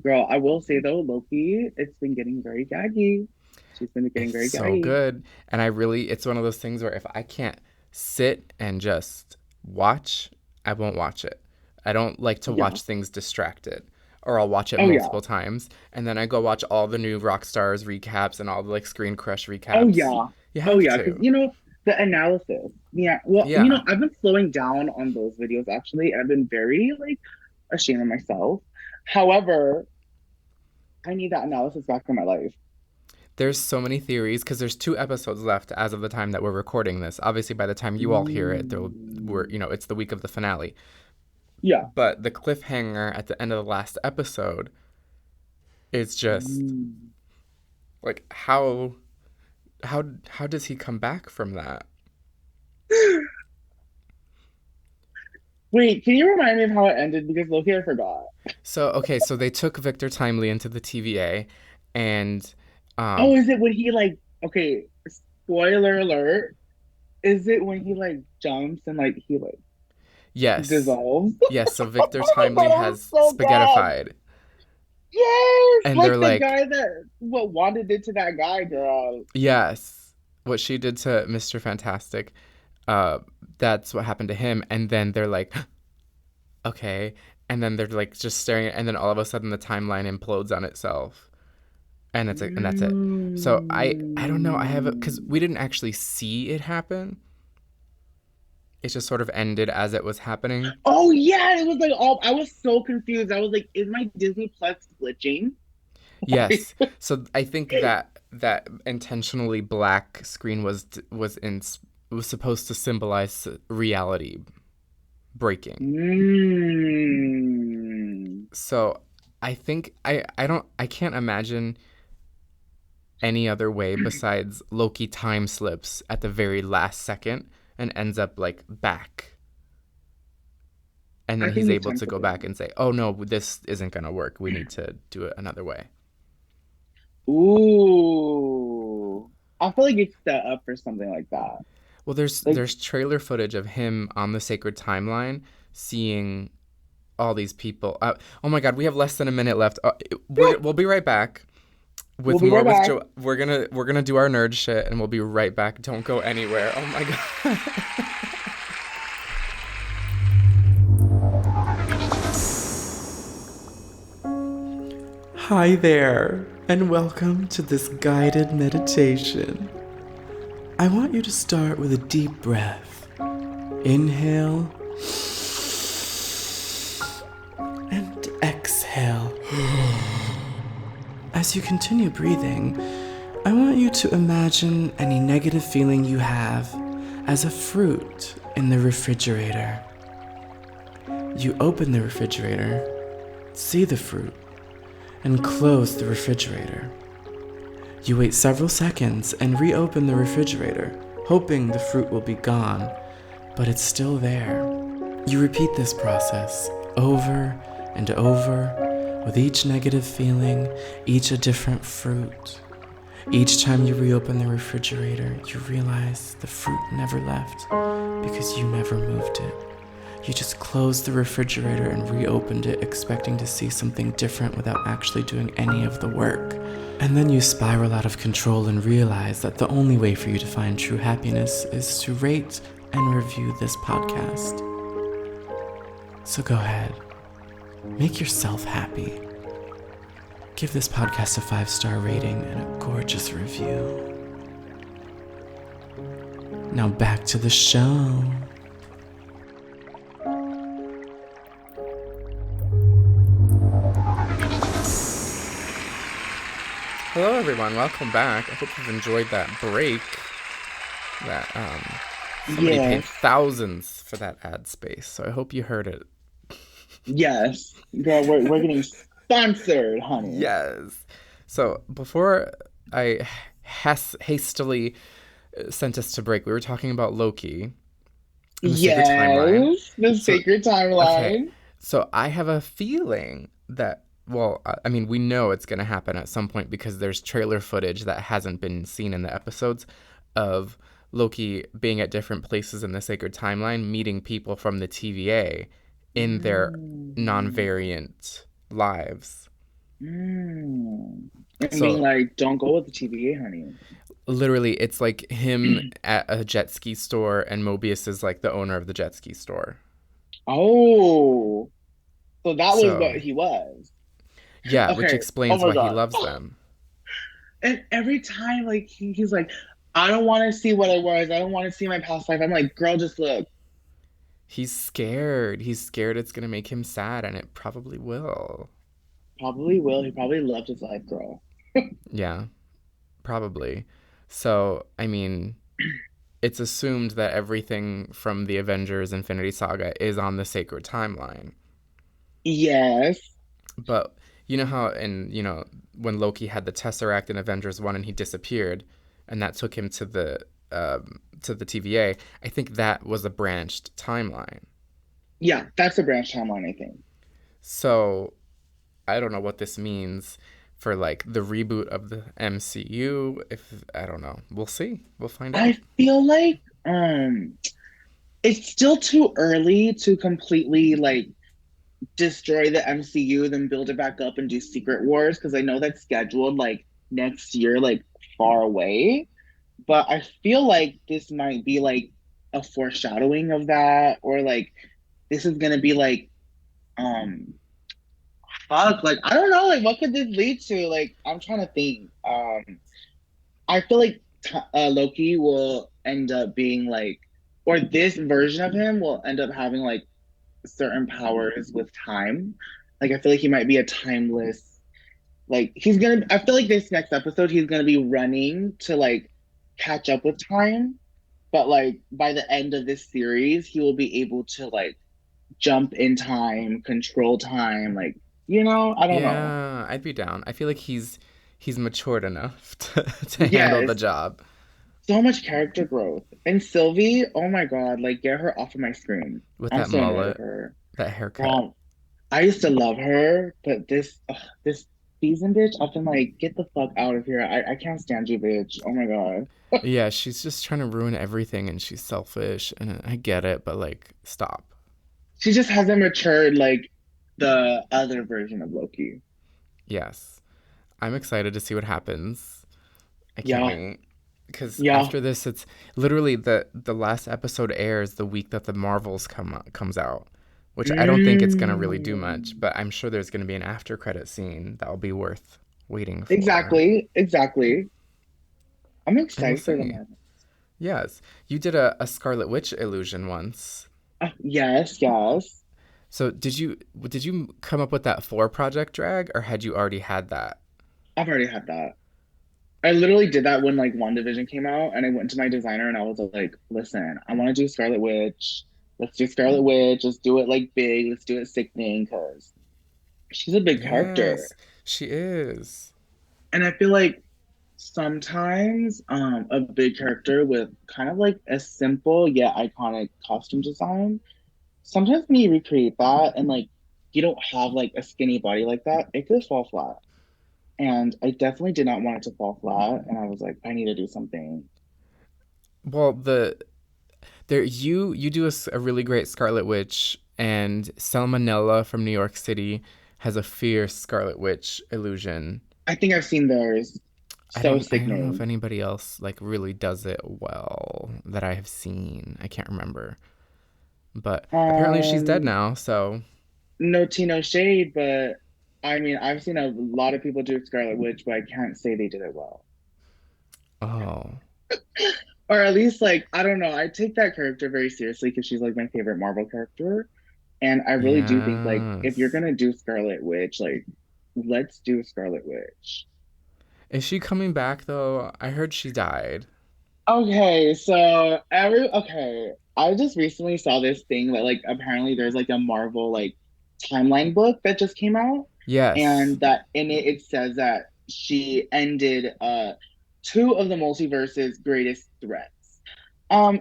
Girl, I will say though, Loki, it's been getting very gaggy. She's been getting It's very so gaggy. good. And I really, it's one of those things where if I can't sit and just watch, I won't watch it. I don't like to Yeah. watch things distracted. Or I'll watch it Oh yeah. multiple times, and then I go watch all the new Rockstars recaps and all the like Screen Crush Oh recaps. yeah. You Oh have yeah. Because to. the analysis. Yeah. Well, Yeah. I've been slowing down on those videos actually. I've been very like ashamed of myself. However, I need that analysis back in my life. There's so many theories because there's 2 episodes left as of the time that we're recording this. Obviously, by the time you all hear it, Mm. it's the week of the finale. Yeah. But the cliffhanger at the end of the last episode is just Mm. like how does he come back from that? Wait, can you remind me of how it ended? Because Loki, I forgot. So okay, so they took Victor Timely into the TVA, and Oh, um, is it when he like okay, spoiler alert. Is it when he like jumps and like he like yes, dissolves? yes. So Victor Oh my Timely god, I'm has so bad. spaghettified, Yes, and they're like the like, guy that what Wanda did to that guy, girl. yes, what she did to Mr. Fantastic, uh, that's what happened to him. And then they're like, okay, and then they're like just staring, and then all of a sudden the timeline implodes on itself, and it's like, and that's it. So I don't know. I have it because Mm. we didn't actually see it happen. It just sort of ended as it was happening. Oh yeah, it was like all I was so confused. I was like, is my Disney Plus glitching? Yes. So I think that that intentionally black screen was supposed to symbolize reality breaking. Mm. So I think I can't imagine any other way besides Loki time slips at the very last second and ends up like back. And then I think he's he's able time to go back slipping. and say, "Oh no, this isn't going to work. We need to do it another way." Ooh. I feel like it's set up for something like that. Well, there's Like, there's trailer footage of him on the sacred timeline seeing all these people. Oh my God, we have less than a minute left. We'll be right back we'll with be more right with back. Joe. We're gonna do our nerd shit, and we'll be right back. Don't go anywhere. Oh my God. Hi there, and welcome to this guided meditation. I want you to start with a deep breath. Inhale and exhale. As you continue breathing, I want you to imagine any negative feeling you have as a fruit in the refrigerator. You open the refrigerator, see the fruit, and close the refrigerator. You wait several seconds and reopen the refrigerator, hoping the fruit will be gone, but it's still there. You repeat this process over and over, with each negative feeling, each a different fruit. Each time you reopen the refrigerator, you realize the fruit never left because you never moved it. You just closed the refrigerator and reopened it, expecting to see something different without actually doing any of the work. And then you spiral out of control and realize that the only way for you to find true happiness is to rate and review this podcast. So go ahead, make yourself happy. Give this podcast a 5-star rating and a gorgeous review. Now back to the show. Hello everyone, welcome back. I hope you've enjoyed that break. That somebody paid Yes. thousands for that ad space, so I hope you heard it. Yes. Girl, we're getting sponsored, honey. Yes. So before I hastily sent us to break, we were talking about Loki and the sacred timeline. Yes. The So, sacred okay. timeline. So I have a feeling that, well, I mean, we know it's going to happen at some point because there's trailer footage that hasn't been seen in the episodes of Loki being at different places in the sacred timeline, meeting people from the TVA in their Mm. non-variant lives. Mm. And being So like, don't go with the TVA, honey. Literally, it's like him at a jet ski store, and Mobius is like the owner of the jet ski store. Oh, so that was So, what he was. yeah, which Okay. Oh explains my why he God. loves them. And every time, like, he's like, I don't want to see what I was. I don't want to see my past life. I'm like, girl, just look. He's scared. He's scared it's going to make him sad, and it probably will. Probably will. He probably loved his life, girl. Yeah, probably. So, I mean, it's assumed that everything from the Avengers Infinity Saga is on the sacred timeline. Yes. But you know how when Loki had the Tesseract in Avengers 1 and he disappeared and that took him to the TVA, I think that was a branched timeline. Yeah, that's a branch timeline, I think. So, I don't know what this means for like the reboot of the MCU. If I don't know, we'll see. We'll find I out. feel like it's still too early to completely like destroy the MCU, then build it back up and do Secret Wars because I know that's scheduled like next year, like far away. But I feel like this might be like a foreshadowing of that, or like this is gonna be like um fuck, like I don't know, like what could this lead to? Like I'm trying to think. I feel like Loki will end up being like, or this version of him will end up having like certain powers with time. Like I feel like he might be a timeless. Like he's gonna. I feel like this next episode he's gonna be running to like catch up with time, but like by the end of this series he will be able to like jump in time, control time. Like I don't know. Yeah, I'd be down. I feel like he's matured enough to handle the Yes, job so much character growth. And Sylvie, oh my god, like get her off of my screen. with I'm that so annoyed with mullet, her. that haircut. Girl, I used to love her, but this season, bitch, I've been like, get the fuck out of here. I can't stand you, bitch. Oh my god. Yeah, she's just trying to ruin everything and she's selfish and I get it, but like stop. She just hasn't matured like the other version of Loki. Yes. I'm excited to see what happens. I can't Yeah, wait. Because yeah. after this, it's literally the last episode airs the week that the Marvels comes out, which I don't think it's gonna really do much, Mm. but I'm sure there's gonna be an after credit scene that'll be worth waiting for, Exactly, exactly. I'm and we'll excited for the see. Marvel. Yes, you did a Scarlet Witch illusion once. Yes, yes. So did you come up with that for Project Drag, or had you already had that? I've already had that. I literally did that when like WandaVision came out, and I went to my designer and I was like, "Listen, I want to do Scarlet Witch. Let's do Scarlet Witch. Let's do it like big. Let's do it sickening because she's a big character." Yes, she is. And I feel like sometimes a big character with kind of like a simple yet iconic costume design, sometimes when you recreate that and like you don't have like a skinny body like that, it could fall flat. And I definitely did not want it to fall flat. And I was like, I need to do something. Well, you do a really great Scarlet Witch, and Salmonella from New York City has a fierce Scarlet Witch illusion. I think I've seen theirs. So I don't know if sickening. anybody else like really does it well that I have seen. I can't remember. But apparently she's dead Um, now, so no tea, no shade, but I mean, I've seen a lot of people do Scarlet Witch, but I can't say they did it well. oh. Or at least, like, I don't know. I take that character very seriously because she's like my favorite Marvel character. And I really do think, like, if you're Yes. gonna do Scarlet Witch, like, let's do Scarlet Witch. Is she coming back though? I heard she died. Okay, so okay, I just recently saw this thing that like apparently there's like a Marvel like timeline book that just came out, Yes. and that in it says that she ended two of the multiverse's greatest threats.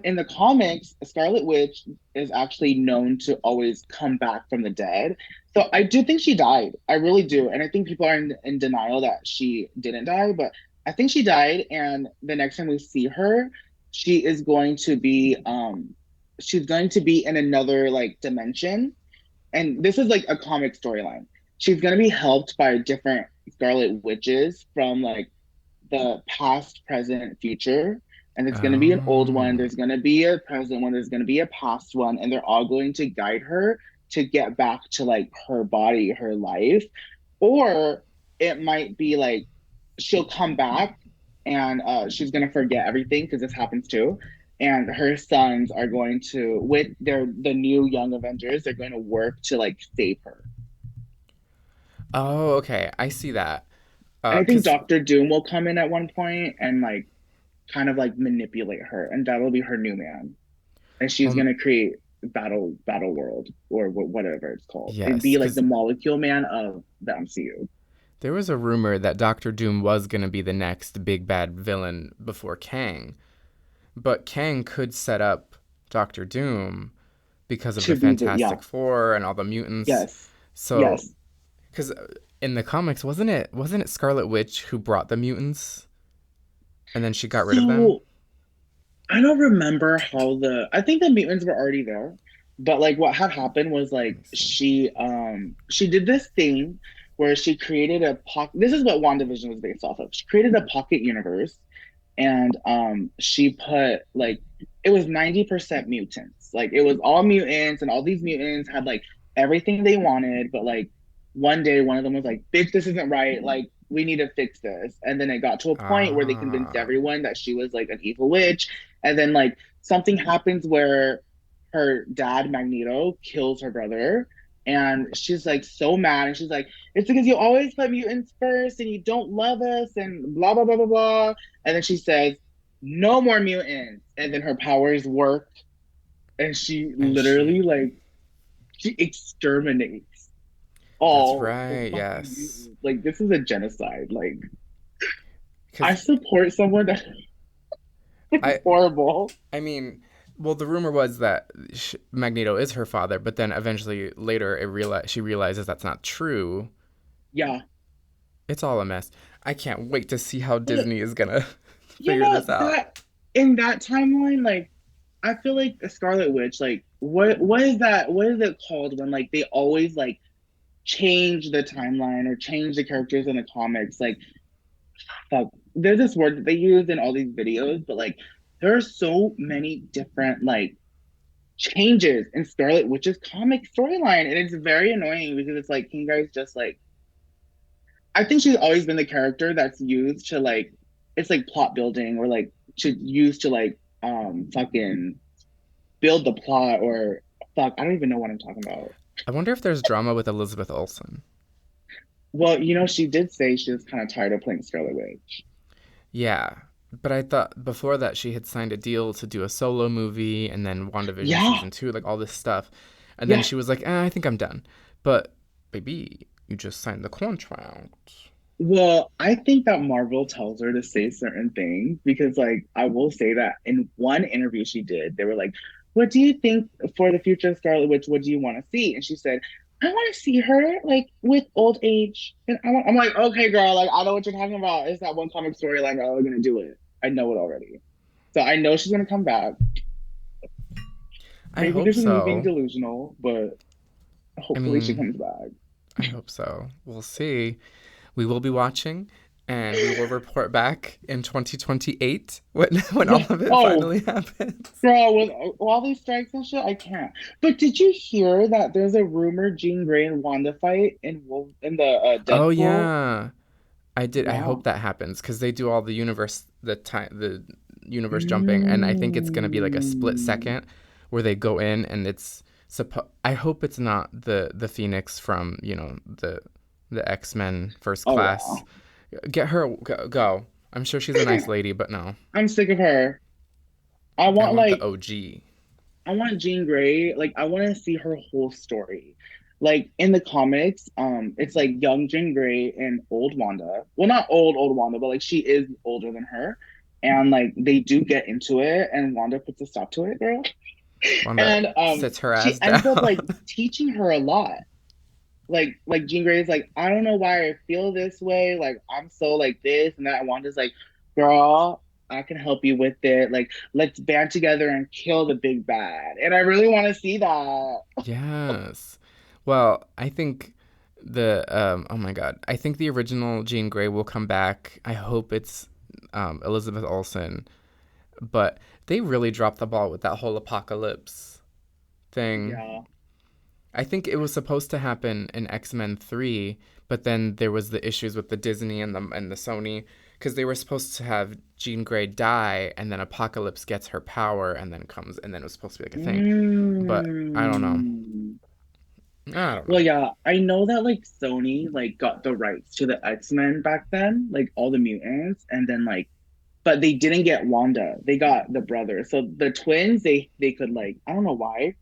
In the comics, Scarlet Witch is actually known to always come back from the dead. So I do think she died. I really do. And I think people are in denial that she didn't die, but I think she died. And the next time we see her, she is going to be she's going to be in another like dimension. And this is like a comic storyline. She's gonna be helped by different Scarlet Witches from like the past, present, future. And it's going to be an old one. Oh. There's going to be a present one. There's going to be a past one. And they're all going to guide her to get back to like her body, her life. Or it might be like she'll come back and she's going to forget everything because this happens too. And her sons are going to, with the new young Avengers, they're going to work to like save her. Oh, okay. I see that. And I think 'Cause Doctor Doom will come in at one point and like kind of like manipulate her, and that'll be her new man. And she's well, gonna create battle world or whatever it's called, and yes, be like the because molecule man of the MCU. there was a rumor that Doctor Doom was going to be the next big bad villain before Kang, but Kang could set up Doctor Doom because of the To be the Fantastic Four and all the mutants. yes, So, yes. because in the comics, wasn't it Scarlet Witch who brought the mutants and then she got rid of them? So I don't remember how the I think the mutants were already there, but like what had happened was Let like me see. she did this thing where she created a pocket. This is what WandaVision was based off of. She created a pocket universe, and she put like it was 90% mutants. Like it was all mutants, and all these mutants had like everything they wanted, but like one day one of them was like, "Bitch, this isn't right. Like we need to fix this." And then it got to a point where they convinced Ah, everyone that she was like an evil witch. And then like something happens where her dad Magneto kills her brother, and she's like so mad, and she's like, "It's because you always put mutants first and you don't love us and blah blah blah blah blah." And then she says, "No more mutants." And then her powers work, and she and literally like she exterminates that's all the right. fucking Yes. mutants. Like this is a genocide. Like I Because support someone that is I, horrible. I mean, well, the rumor was that Magneto is her father, but then eventually later she realizes that's not true. Yeah. It's all a mess. I can't wait to see how But Disney is gonna you figure know this out. that in that timeline, like I feel like a Scarlet Witch, like what is that? What is it called when like they always like change the timeline or change the characters in the comics? Like there's this word that they use in all these videos, but like there are so many different like changes in Scarlet Witch's comic storyline, and it's very annoying because it's like, can you guys just like? I think she's always been the character that's used to like, it's like plot building or like to use to like fucking build the plot or fuck, I don't even know what I'm talking about. I wonder if there's drama with Elizabeth Olsen. Well, she did say she was kind of tired of playing Scarlet Witch. Yeah, but I thought before that she had signed a deal to do a solo movie and then WandaVision Yeah, season 2, like all this stuff. And then yeah. she was like, I think I'm done. But baby, you just signed the contract. Well, I think that Marvel tells her to say certain things because, like, I will say that in one interview she did, they were like, "What do you think for the future of Scarlet Witch? What do you want to see?" And she said, "I want to see her like with old age." And I'm like, "Okay, girl, like I know what you're talking about. It's that one comic storyline. Oh, we're gonna do it. I know it already. So I know she's gonna come back. I Maybe hope this is me being so. delusional, but I hopefully she mean, comes back." I hope so. We'll see. We will be watching and we will report back in 2028 when all Yeah. of it Oh, finally happens. girl, with all these strikes and shit, I can't. But did you hear that there's a rumor Jean Grey and Wanda fight in in the Oh Deadpool? yeah. I did. I Yeah. hope that happens because they do all the universe jumping, and I think it's gonna be like a split Mm. second where they go in, and I hope it's not the Phoenix from the X-Men First Oh Class. yeah. Get her go. I'm sure she's a nice lady, but no, I'm sick of her. I I want want the like OG. I want Jean Grey. Like I want to see her whole story. Like in the comics, it's like young Jean Grey and old Wanda. Well, not old Wanda, but like she is older than her. And like they do get into it, and Wanda puts a stop to it, girl. Wanda And sits her she ass ends up like down. teaching her a lot. Like Jean Grey is like, I don't know why I feel this way. Like I'm so like this and that. And Wanda's like, girl, I can help you with it. Like let's band together and kill the big bad. And I really want to see that. Yes. Well, I think oh my God. I think the original Jean Grey will come back. I hope it's Elizabeth Olsen, but they really dropped the ball with that whole apocalypse thing. Yeah. I think it was supposed to happen in X-Men 3, but then there was the issues with the Disney and the Sony, because they were supposed to have Jean Grey die and then Apocalypse gets her power and then comes and then it was supposed to be like a thing. But I don't know. Mm. I don't know. Well, yeah, I know that like Sony like got the rights to the X-Men back then, like all the mutants, and then like but they didn't get Wanda. They got the brother. So the twins, they could like I don't know why,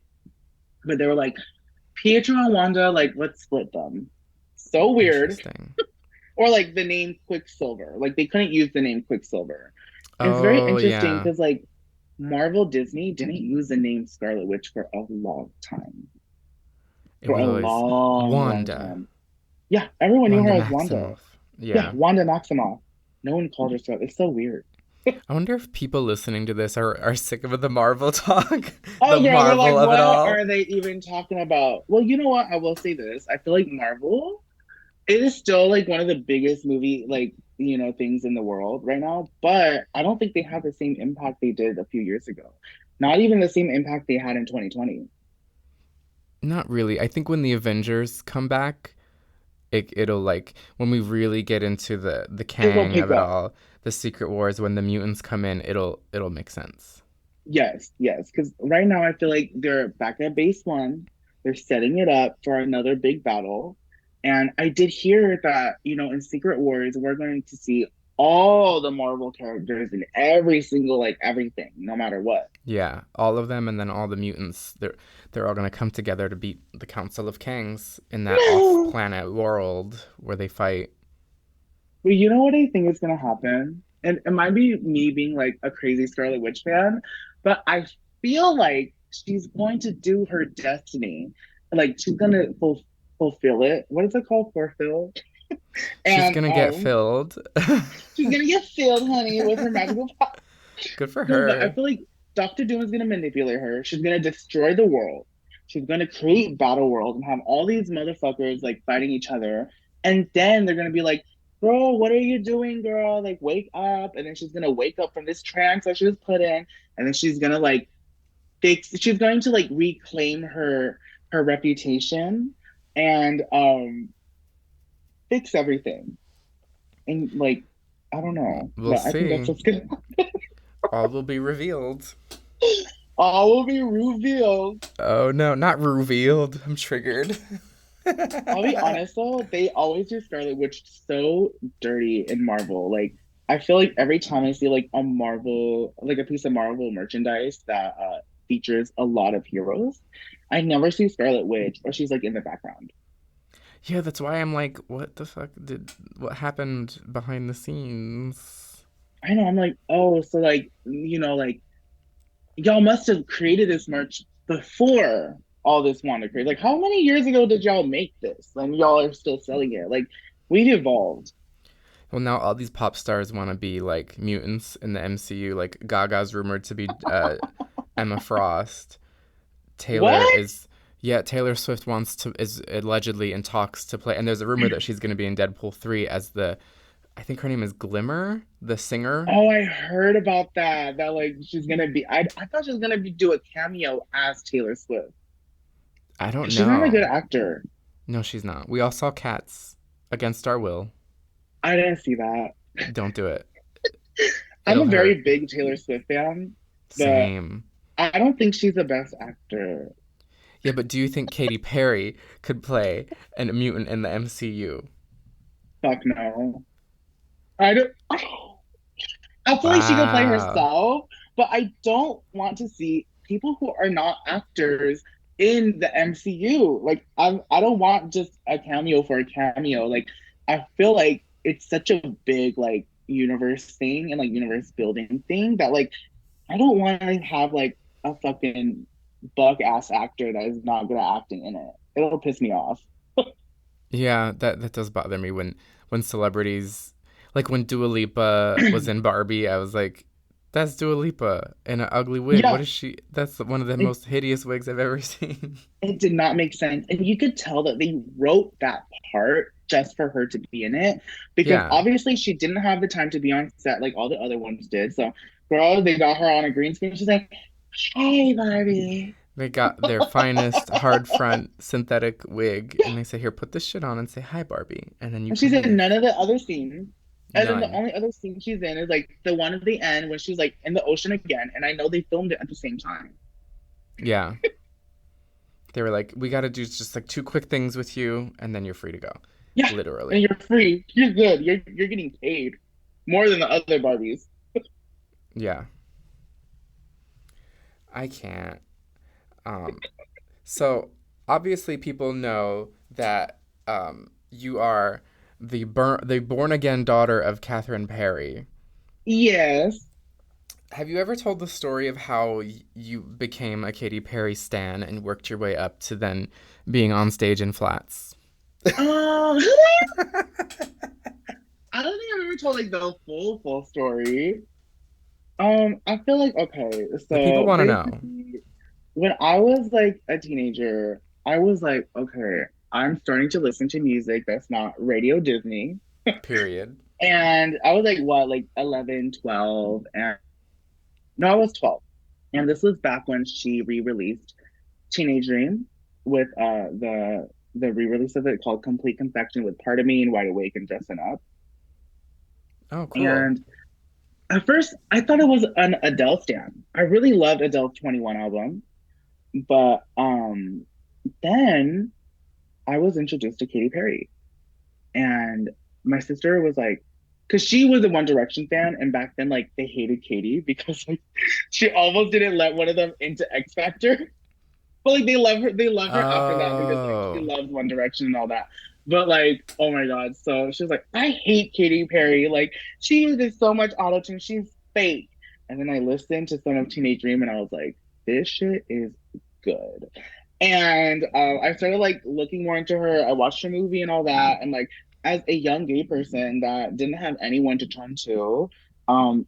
but they were like Pietro and Wanda, like let's split them. So weird. Interesting. Or like the name Quicksilver. Like they couldn't use the name Quicksilver. And it's very Oh interesting yeah. because like Marvel Disney didn't use the name Scarlet Witch for a long time. It For was a always long, long Wanda. time. Yeah, everyone knew her Wanda as Wanda. Maximoff. Yeah, Yeah. Wanda Maximoff. No one called her so. It's so weird. I wonder if people listening to this are sick of the Marvel talk, the Oh, girl, they're like, Marvel of it what all. are they even talking about? Well, you know what? I will say this. I feel like Marvel, it is still like one of the biggest movie, like, things in the world right now, but I don't think they have the same impact they did a few years ago. Not even the same impact they had in 2020. Not really. I think when the Avengers come back, it'll like when we really get into the It'll Kang pick of it up. all, the Secret Wars, when the mutants come in, it'll make sense. Yes, yes. Because right now I feel like they're back at base one. They're setting it up for another big battle. And I did hear that, in Secret Wars, we're going to see all the Marvel characters in every single, like, everything, no matter what. Yeah, all of them, and then all the mutants. They're all gonna come together to beat the Council of Kangs in that No. off-planet world where they fight. But you know what I think is going to happen? And it might be me being like a crazy Scarlet Witch fan, but I feel like she's going to do her destiny. Like, she's going to fulfill it. What is it called? Fulfill? She's And gonna get filled. she's gonna get filled, honey, with her magical power. Good for No, but I her. feel like Doctor Doom is gonna manipulate her. She's gonna destroy the world. She's gonna create battle world and have all these motherfuckers like fighting each other. And then they're gonna be like, "Bro, what are you doing, girl? Like, wake up!" And then she's gonna wake up from this trance that she was put in, and then she's gonna like fix. She's going to like reclaim her reputation and fix everything. And like, I don't know, We'll but I think that's see. what's gonna All will be revealed. all will be revealed. Oh no, not revealed. I'm triggered. I'll be honest though, they always do Scarlet Witch so dirty in Marvel. Like, I feel like every time I see like a Marvel, like a piece of Marvel merchandise that features a lot of heroes, I never see Scarlet Witch or she's like in the background. Yeah, that's why I'm like, what the fuck what happened behind the scenes? I know, I'm like, oh, so like, like y'all must have created this merch before all this Wanda craze. Like, how many years ago did y'all make this? And y'all are still selling it. Like, we've evolved. Well, now all these pop stars want to be like mutants in the MCU. Like Gaga's rumored to be Emma Frost. Taylor What? is yeah, Taylor Swift wants to is allegedly in talks to play, and there's a rumor that she's going to be in Deadpool 3 as the I think her name is Glimmer, the singer. Oh, I heard about that. That like she's gonna be. I thought she was gonna be do a cameo as Taylor Swift. I don't She's not a good know. actor. No, she's not. We all saw Cats against our will. I didn't see that. Don't do it. I'm It'll a very hurt. big Taylor Swift fan, but Same. I don't think she's the best actor. Yeah, but do you think Katy Perry could play a mutant in the MCU? Fuck no. I don't. I feel like she could play Wow. herself, but I don't want to see people who are not actors in the MCU. Like I don't want just a cameo for a cameo. Like I feel like it's such a big like universe thing and like universe building thing that like I don't want to have like a fucking buck ass actor that is not good at acting in it. It'll piss me off. Yeah, that does bother me when celebrities like when Dua Lipa was in Barbie, I was like, that's Dua Lipa in an ugly wig. What Yeah, is she? That's one of the it most hideous wigs I've ever seen. it did not make sense. And you could tell that they wrote that part just for her to be in it because Yeah. obviously she didn't have the time to be on set like all the other ones did. So, girl, they got her on a green screen. She's like, "Hey, Barbie." They got their finest hard front synthetic wig and they say, "Here, put this shit on and say hi, Barbie." And then you And can she's in leave. none of the other scenes. And then the None. only other scene she's in is like the one at the end when she's like in the ocean again. And I know they filmed it at the same time. Yeah. They were like, "We got to do just like two quick things with you and then you're free to go." Yeah. And Literally. you're free. You're good. You're getting paid more than the other Barbies. Yeah. I can't. Um so obviously people know that you are the born again daughter of Catherine Perry. Yes. Have you ever told the story of how you became a Katy Perry stan and worked your way up to then being on stage in flats? Um, I don't think I've ever told like the full story. I feel like okay, The people so want to know. basically when I was like a teenager, I was like, okay, I'm starting to listen to music that's not Radio Disney. Period. And I was like, what, like 11, 12, and no, I was 12. And this was back when she re-released Teenage Dream with the re-release of it called Complete Confection with Part of Me and Wide Awake and Dressing Up. Oh, cool. And at first, I thought it was an Adele stan. I really loved Adele's 21 album, but then I was introduced to Katy Perry, and my sister was like, because she was a One Direction fan, and back then like they hated Katy because like she almost didn't let one of them into X Factor. But like they love her, they love her after that because like she Oh. loves One Direction and all that. But like, oh my god! So she was like, I hate Katy Perry. Like she uses so much autotune. She's fake. And then I listened to some of Teenage Dream, and I was like, this shit is good. And I started like looking more into her. I watched her movie and all that. And like, as a young gay person that didn't have anyone to turn to,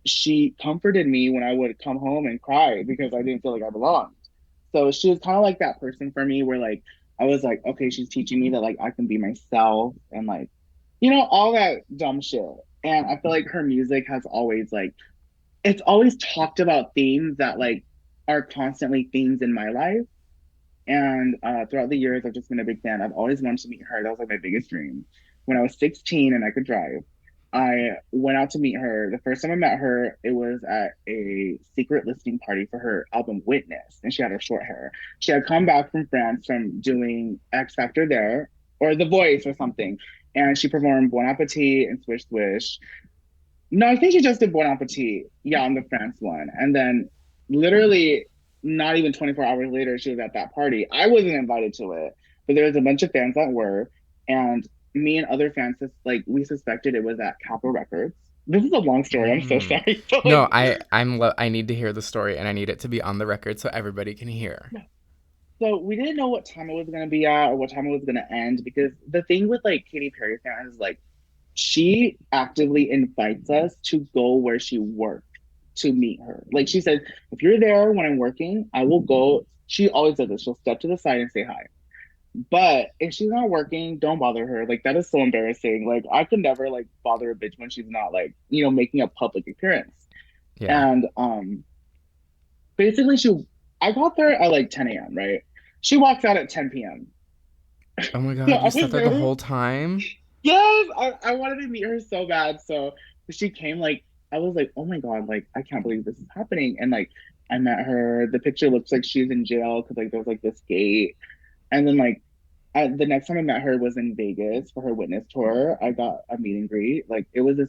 she comforted me when I would come home and cry because I didn't feel like I belonged. So she was kind of like that person for me where like I was like, okay, she's teaching me that like I can be myself and like, all that dumb shit. And I feel like her music has always like it's always talked about themes that like are constantly themes in my life. And throughout the years, I've just been a big fan. I've always wanted to meet her. That was like my biggest dream. When I was 16 and I could drive, I went out to meet her. The first time I met her, it was at a secret listening party for her album Witness, and she had her short hair. She had come back from France from doing X Factor there, or The Voice or something, and she performed Bon Appetit and Swish Swish. No, I think she just did Bon Appetit. Yeah, on the France one. And then literally not even 24 hours later, she was at that party. I wasn't invited to it, but there was a bunch of fans that were. And me and other fans, like, we suspected it was at Capitol Records. This is a long story. I'm so Mm. sorry. But, No, like, I need to hear the story and I need it to be on the record so everybody can hear. yeah. So we didn't know what time it was going to be at or what time it was going to end because the thing with, like, Katy Perry fans is, like, she actively invites us to go where she works to meet her. Like she said, if you're there when I'm working, I will go. She always does this. She'll step to the side and say hi. But if she's not working, don't bother her. Like that is so embarrassing. Like I could never like bother a bitch when she's not like, making a public appearance. Yeah. And basically I got there at like 10 a.m., right? She walks out at 10 p.m. Oh my So god, I you sat was there the there. whole time? Yes, I wanted to meet her so bad. So she came like I was like, oh my God, like I can't believe this is happening. And like I met her. The picture looks like she's in jail because like there's like this gate. And then like the next time I met her was in Vegas for her witness tour. I got a meet and greet. Like it was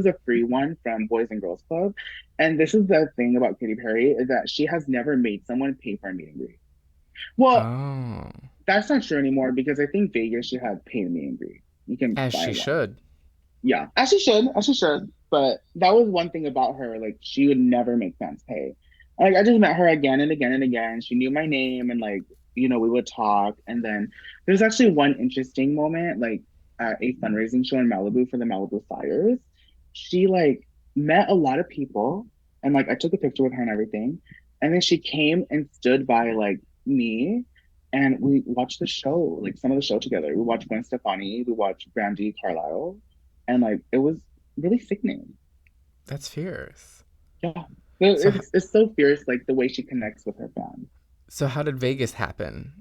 a free one from Boys and Girls Club. And this is the thing about Katy Perry is that she has never made someone pay for a meet and greet. Well, Oh. that's not true anymore because I think Vegas she had pay a meet and greet. You can As buy she one. should. Yeah, as she should, as she should. But that was one thing about her. Like she would never make fans pay. Like I just met her again and again and again. She knew my name and like, we would talk. And then there's actually one interesting moment, like at a fundraising show in Malibu for the Malibu Fires. She like met a lot of people and like I took a picture with her and everything. And then she came and stood by like me and we watched the show, like some of the show together. We watched Gwen Stefani, we watched Brandy Carlisle, and like it was really sickening. That's fierce. Yeah. So, It's so fierce, like the way she connects with her fans. so how did Vegas happen?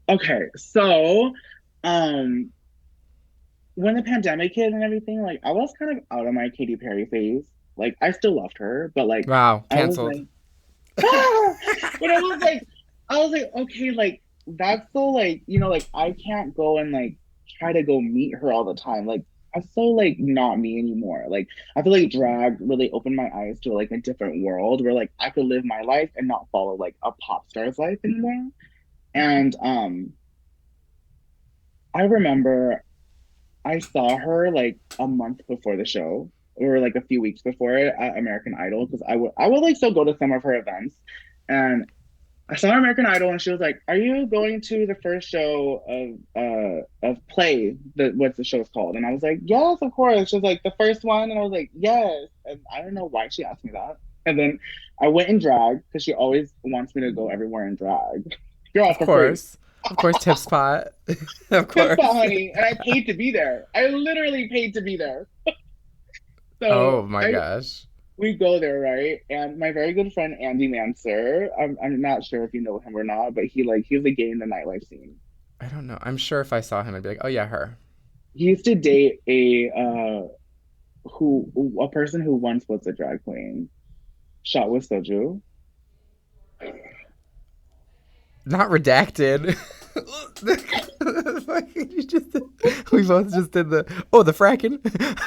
Okay, so um when the pandemic hit and everything, like I was kind of out of my Katy Perry phase. Like I still loved her, but like Wow, I was canceled. like, ah! But I was like, okay, like that's so like, like I can't go and like try to go meet her all the time. Like that's so like not me anymore. Like I feel like drag really opened my eyes to like a different world where like I could live my life and not follow like a pop star's life anymore. And I remember I saw her like a month before the show, or like a few weeks before it at American Idol, because I would like still go to some of her events, and I saw her American Idol, and she was like, "Are you going to the first show of Play? The what's the show's called?" And I was like, "Yes, of course." She was like, "The first one," and I was like, "Yes." And I don't know why she asked me that. And then I went in drag because she always wants me to go everywhere in drag. Girl, Of for free. course. Of course, tip spot. Of Good spot, course. honey. And I paid to be there. I literally paid to be there. So Oh my I gosh. we go there, right? And my very good friend Andy Manser, I'm not sure if you know him or not, but he's a gay in the nightlife scene. I don't know. I'm sure if I saw him, I'd be like, oh yeah, her. He used to date a person who once was a drag queen, shot with soju. Not redacted. You just we both just did the fracking.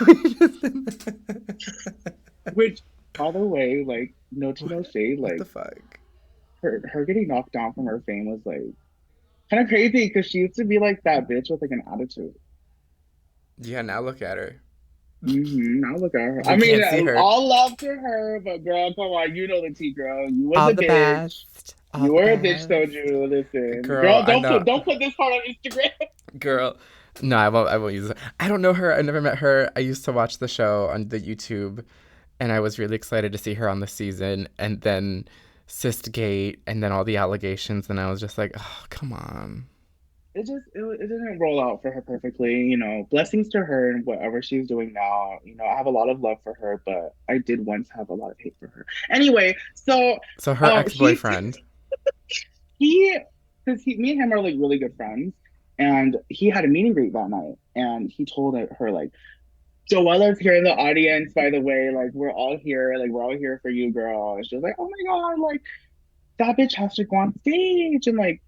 We just did Which, by the way, like no tea, what, no shade, what the like fuck? her getting knocked down from her fame was like kind of crazy because she used to be like that bitch with like an attitude. Yeah, now look at her. Now look at her. I We mean, can't see her. all love to her, but girl, come on, you know the tea, girl. You was All a the bitch. best. All You the were a bitch, best. Soju. Listen, Girl, girl, I don't know. put this part on Instagram. Girl. No, I won't use it. I don't know her. I never met her. I used to watch the show on the YouTube and I was really excited to see her on the season and then Sistgate and then all the allegations and I was just like, oh, come on. It didn't roll out for her perfectly. Blessings to her and whatever she's doing now. I have a lot of love for her, but I did once have a lot of hate for her. Anyway, so So her he ex-boyfriend. he because me and him are like really good friends, and he had a meet and greet that night, and he told her like, Joella's here in the audience, by the way. Like, we're all here for you, girl. And she was like, oh my God, like, that bitch has to go on stage. And, like,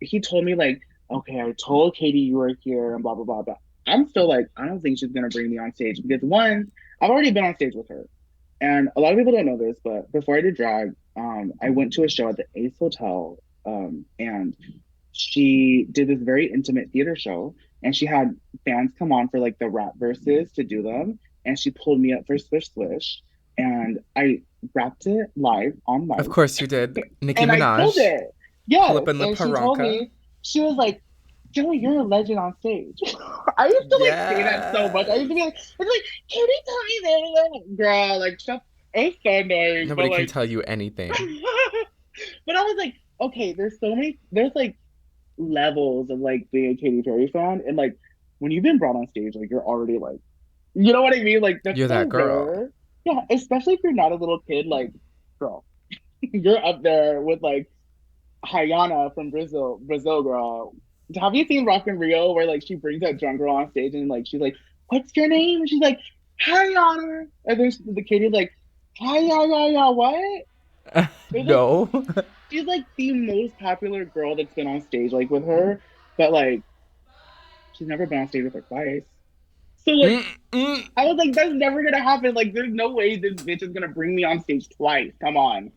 he told me, like, okay, I told Katie you were here and blah, blah, blah. But I'm still like, I don't think she's going to bring me on stage because, one, I've already been on stage with her. And a lot of people don't know this, but before I did drag, I went to a show at the Ace Hotel, and she did this very intimate theater show, and she had fans come on for like the rap verses to do them, and she pulled me up for Swish Swish, and I rapped it live on Of mic, course you did. Nicki and I killed Minaj. it. Pull Yes, up in the and she told Paronka. me, she was like, Joey, you're a legend on stage. I used to like say that so much. I used to be like, it's like, can you tell me that? Girl, like, shut. It was so annoying, but Nobody can like, tell you anything. but I was like, okay, there's like levels of like being a Katy Perry fan, and like when you've been brought on stage, like you're already like, you know what I mean? Like that's You're that so girl. rare. Yeah, especially if you're not a little kid, like girl, you're up there with like Hayana from Brazil girl. Have you seen Rock in Rio where like she brings that drunk girl on stage and like she's like, "What's your name?" And she's like, Hayana, and then the kid is like, "Hi, yeah, yeah, yeah, what?" There's like No. she's like the most popular girl that's been on stage like with her, but like she's never been on stage with her twice. So like Mm-mm. I was like, that's never gonna happen. Like there's no way this bitch is gonna bring me on stage twice. Come on.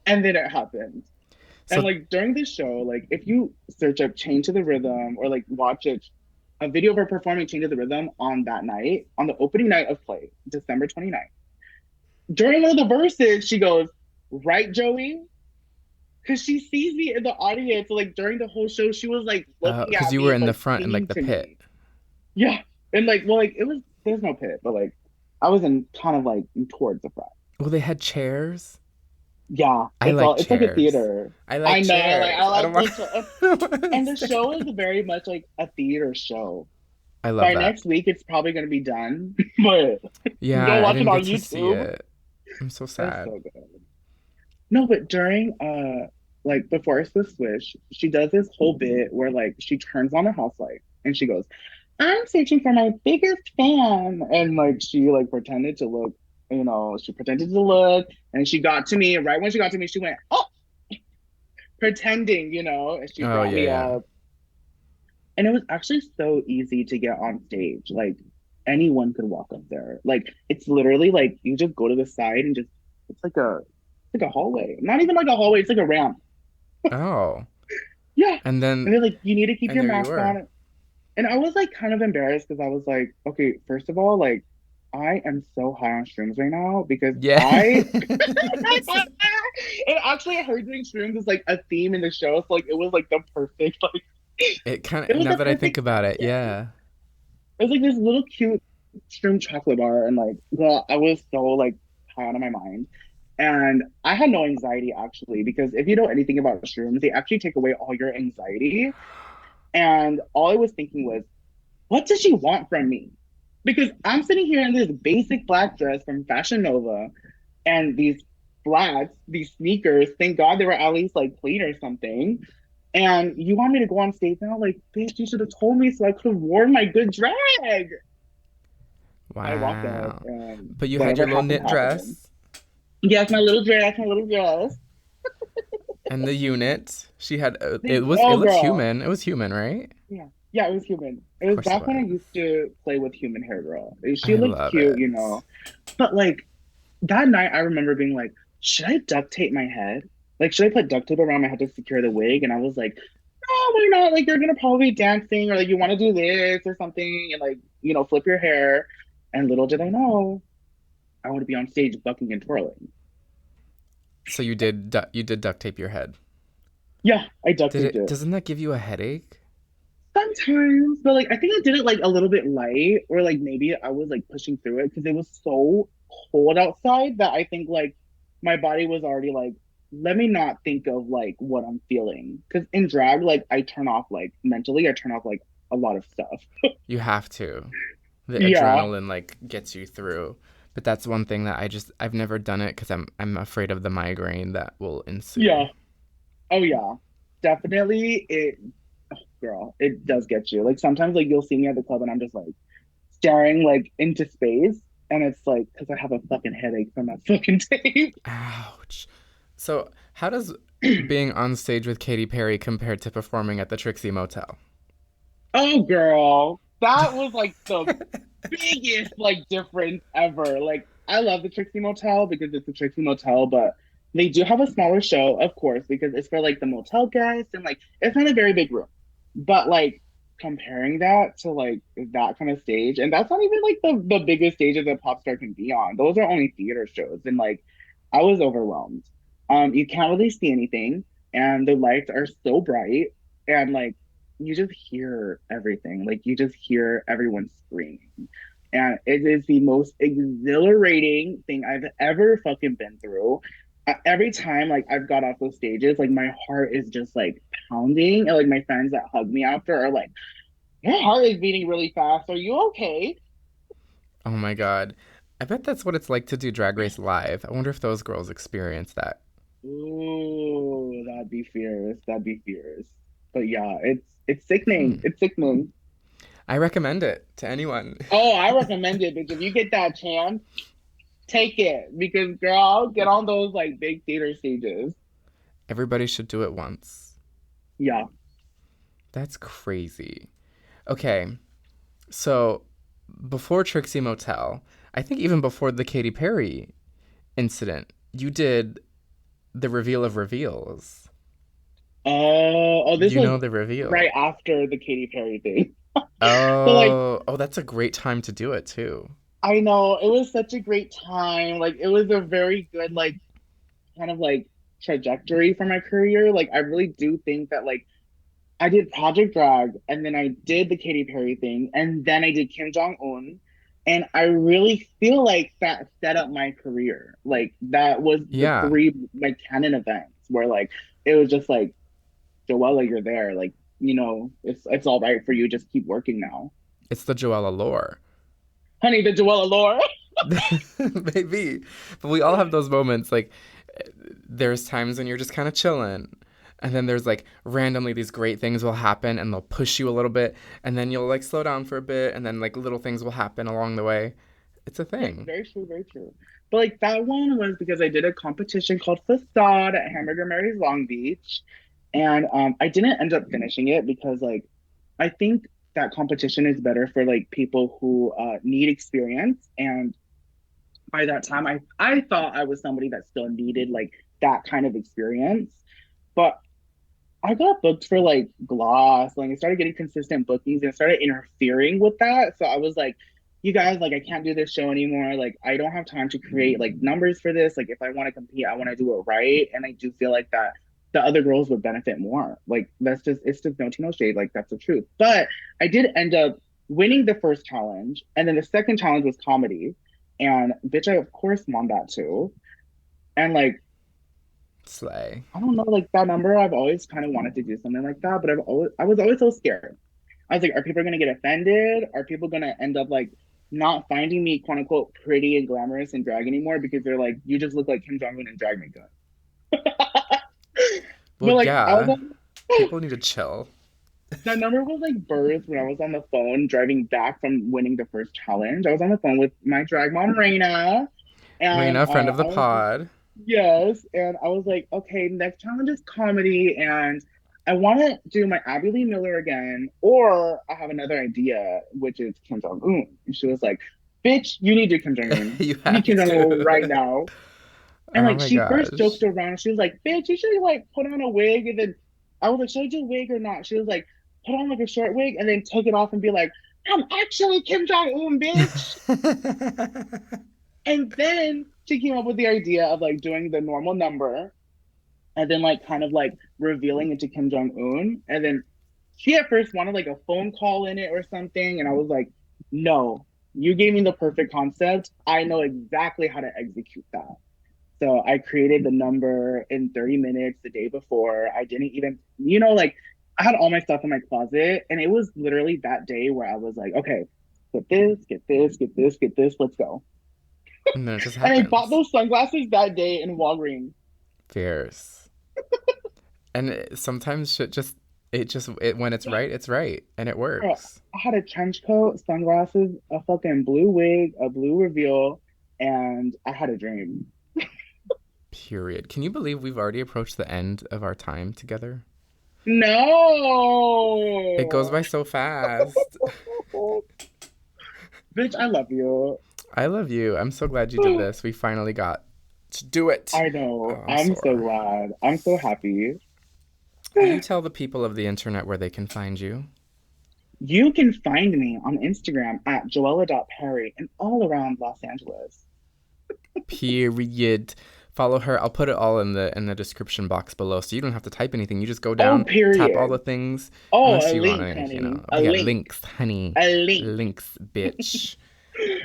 And then it happened. And So, like during this show, like if you search up Chain to the Rhythm or like watch a video of her performing Chain to the Rhythm on that night, on the opening night of Play, December 29th. During one of the verses, she goes, right, Joey? Because she sees me in the audience. So, like during the whole show, she was like looking because at you were me, in the like front in like singing the to pit. me. Yeah. And like, well, like it was, there's no pit, but like I was in kind of like towards the front. Well, they had chairs. Yeah, I like it's like a chairs. theater. I like I know, I chairs. I like don't want, the I don't want to and the stand. show is very much like a theater show. I love By that. next week, it's probably gonna be done, but go Yeah, I watch it didn't on get to see YouTube. it. I'm so It's sad. so good. No, but during like before it's the Swish, she does this whole bit where like she turns on a house light and she goes, "I'm searching for my biggest fan," and like she like pretended to look, she pretended to look, and she got to me, and right when she got to me, she went, "Oh," pretending, and she Oh brought yeah, me yeah. up, and it was actually so easy to get on stage, like anyone could walk up there, like it's literally like you just go to the side and just it's like a hallway, not even like a hallway, it's like a ramp. Oh, Yeah. and And then they're like, you need to keep and your there you mask were. on. And I was like kind of embarrassed because I was like, okay, first of all, like I am so high on shrooms right now because Yeah. I and actually her doing shrooms is like a theme in the show. So like it was like the perfect like It kind it of was now the that I think perfect about it, setting. yeah. It was like this little cute shroom chocolate bar and like well, I was so like high out of my mind. And I had no anxiety actually, because if you know anything about shrooms, they actually take away all your anxiety. And all I was thinking was, what does she want from me? Because I'm sitting here in this basic black dress from Fashion Nova and these flats, these sneakers. Thank God they were at least like clean or something. And you want me to go on stage now? Like, bitch, you should have told me so I could have worn my good drag. I walked up Wow. and But you had whatever your little happened, knit happened. dress Yes, my little dress, my little dress. and the unit. She had it Oh, looked girl. human. It was human, right? Yeah. Yeah, it was human. It Of was course it back when I was. used to play with human hair girl. She I looked love cute, it. But like that night, I remember being like, should I duct tape my head? Like, should I put duct tape around my head to secure the wig? And I was like, no, why not? Like, you're gonna probably be dancing or like you want to do this or something and like, flip your hair. And little did I know, I want to be on stage bucking and twirling. So you did duct tape your head. Yeah, I duct Did taped it it. doesn't that give you a headache? Sometimes, but like I think I did it like a little bit light, or like maybe I was like pushing through it because it was so cold outside that I think like my body was already like, let me not think of like what I'm feeling. Because in drag, like I turn off like mentally, I turn off like a lot of stuff. You have to. The Yeah, adrenaline like gets you through. But that's one thing that I've never done it cuz I'm afraid of the migraine that will ensue. yeah, oh yeah, definitely. Girl, it does get you. Like sometimes, like you'll see me at the club and I'm just like staring like into space, and it's like because I have a fucking headache from that fucking tape. Ouch. So, how does being on stage with Katy Perry compare to performing at the Trixie Motel? Oh, girl, that was like the biggest like difference ever. Like, I love the Trixie Motel because it's a Trixie Motel, but they do have a smaller show, of course, because it's for like the motel guests and like it's not a very big room. But like comparing that to like that kind of stage, and that's not even like the biggest stage that a pop star can be on. Those are only theater shows, and like I was overwhelmed. You can't really see anything, and the lights are so bright, and like you just hear everything. Like you just hear everyone screaming. And it is the most exhilarating thing I've ever fucking been through. Every time like I've got off those stages, like my heart is just like pounding. And like my friends that hug me after are like, your heart is beating really fast. Are you okay? Oh my god. I bet that's what it's like to do Drag Race live. I wonder if those girls experience that. Ooh, that'd be fierce. That'd be fierce. But yeah, it's sickening. Hmm. It's sickening. I recommend it to anyone. Oh, I recommend it because if you get that chance, take it because girl, get on those like big theater stages. Everybody should do it once. Yeah. That's crazy. Okay, so before Trixie Motel, I think even before the Katy Perry incident, you did the reveal of reveals. Oh, this You was know the right reveal. after the Katy Perry thing. So like Oh, that's a great time to do it too. I know it was such a great time. Like it was a very good like kind of like trajectory for my career. Like I really do think that like I did Project Drag and then I did the Katy Perry thing and then I did Kim Jong Un And I really feel like that set up my career. Like that was the Yeah, three like canon events where like it was just like, Joella, you're there. Like, it's all right for you. Just keep working now. it's the Joella lore. Honey, the Joella lore. Maybe. But we all have those moments. Like, there's times when you're just kind of chilling. And then there's like randomly these great things will happen and they'll push you a little bit. And then you'll like slow down for a bit. And then like little things will happen along the way. It's a Yes, thing. very true, very true. But like that one was because I did a competition called Facade at Hamburger Mary's Long Beach. And I didn't end up finishing it because like I think that competition is better for like people who need experience. And by that time I thought I was somebody that still needed like that kind of experience. But I got booked for like Gloss. Like I started getting consistent bookings and it started interfering with that. So I was like, you guys, like I can't do this show anymore. Like I don't have time to create like numbers for this. Like if I want to compete, I want to do it right. And I do feel like that the other girls would benefit more. Like that's just it's just no tea, no shade. Like that's the truth. But I did end up winning the first challenge. And then the second challenge was comedy. And bitch, I of course won that too. And like Slay. I don't know, like that number, I've always kind of wanted to do something like that, but I was always so scared. I was like, are people gonna get offended? Are people gonna end up like not finding me quote unquote pretty and glamorous in drag anymore because they're like, you just look like Kim Jong Un in drag makeup. Well, But like I was yeah. on People need to chill. that number was like birthed when I was on the phone driving back from winning the first challenge. I was on the phone with my drag mom Raina, and Raina, friend of the I was pod. yes, and I was like, okay, next challenge is comedy, and I want to do my Abby Lee Miller again, or I have another idea, which is Kim Jong Un. And she was like, "Bitch, you need to Kim Jong Un. You You need have Kim Jong Un right to. now." And Oh like, my she first joked gosh. around. She was like, "Bitch, you should like put on a wig," and then I was like, "Should I do a wig or not?" She was like, "Put on like a short wig and then take it off and be like, I'm actually Kim Jong Un, bitch." And then she came up with the idea of like doing the normal number and then like kind of like revealing it to Kim Jong Un. And then she at first wanted like a phone call in it or something, and I was like, no, you gave me the perfect concept. I know exactly how to execute that. So I created the number in 30 minutes the day before. I didn't even, like I had all my stuff in my closet, and it was literally that day where I was like, okay, get this, get this, get this, get this, let's go. And then it just And I bought happens. those sunglasses that day in Walgreens. Fierce. And sometimes shit just when it's right, it's right, and it Girl, works. I had a trench coat, sunglasses, a fucking blue wig, a blue reveal, and I had a dream. Period. Can you believe we've already approached the end of our time together? It goes by No. so fast. Bitch, I love you. I love you. I'm so glad you did this. We finally got to do it. I Oh, know. I'm I'm so sore. glad. I'm so happy. You tell the people of the internet where they can find you. You can find me on Instagram at Joella.Perry and all around Los Angeles. Period. Follow her. I'll put it all in the description box below, so you don't have to type anything. You just go Oh, down, tap all the period. things, Oh, unless a you want link, to, honey. oh A yeah, link. links, honey, A link. links, bitch.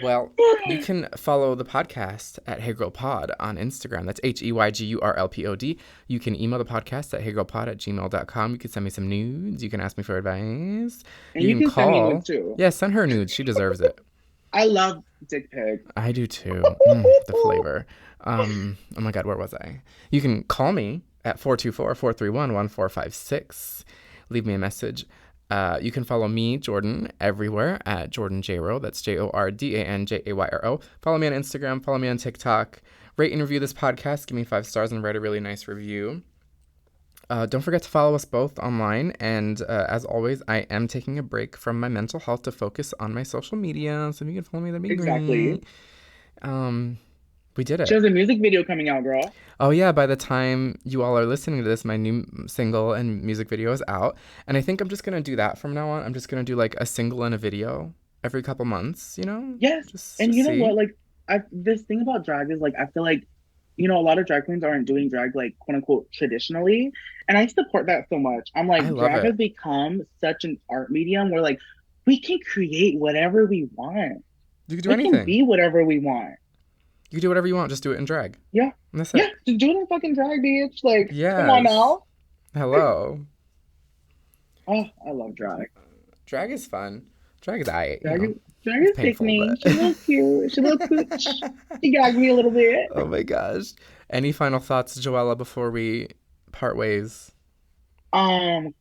Well, you can follow the podcast at Hey Girl Pod on Instagram. That's HEYGURLPOD. You can email the podcast at heygirlpod@gmail.com. You can send me some nudes. You can ask me for advice. And You you can can send me nudes call. too. Yeah, send her nudes. She deserves it. I love dick pics. I do too. The flavor. Oh my God, where was I? You can call me at 424-431-1456. Leave me a message. You can follow me, Jordan, everywhere at Jordan Jayro. That's JordanJayro. Follow me on Instagram. Follow me on TikTok. Rate and review this podcast. Give me 5 stars and write a really nice review. Don't forget to follow us both online. And as always, I am taking a break from my mental health to focus on my social media. So if you can follow me, that'd be Exactly. great. Um, we did She it. has a music video coming out, girl. Oh yeah, by the time you all are listening to this, my new single and music video is out. And I think I'm just gonna do that from now on. I'm just gonna do like a single and a video every couple months, Yes. And Just you know see. what? Like, this thing about drag is like, I feel like, a lot of drag queens aren't doing drag like quote unquote traditionally. And I support that so much. I'm I like, love drag has it. become such an art medium where like we can create whatever we want. You can do We can anything. be whatever we want. You can do whatever you want. Just do it in drag. Yeah. And that's Yeah. it. Just do it in fucking drag, bitch. Like, come on Yes. now. Hello. Oh, I love drag. Drag is fun. Drag is Drag is, drag it's is painful, sickening. but She's a little cute. She's a little cooch. She gagged me a little bit. oh my gosh. Any final thoughts, Joella, before we part ways? Um,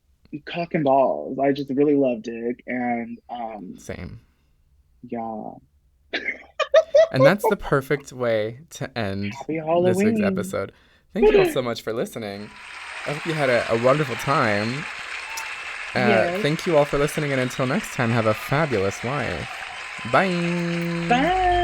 Cock and balls. I just really love Dick, and Same. yeah. And that's the perfect way to end Happy this week's Halloween. episode. Thank you all so much for listening. I hope you had a wonderful time. Yes. Thank you all for listening, and until next time, have a fabulous life. Bye. Bye.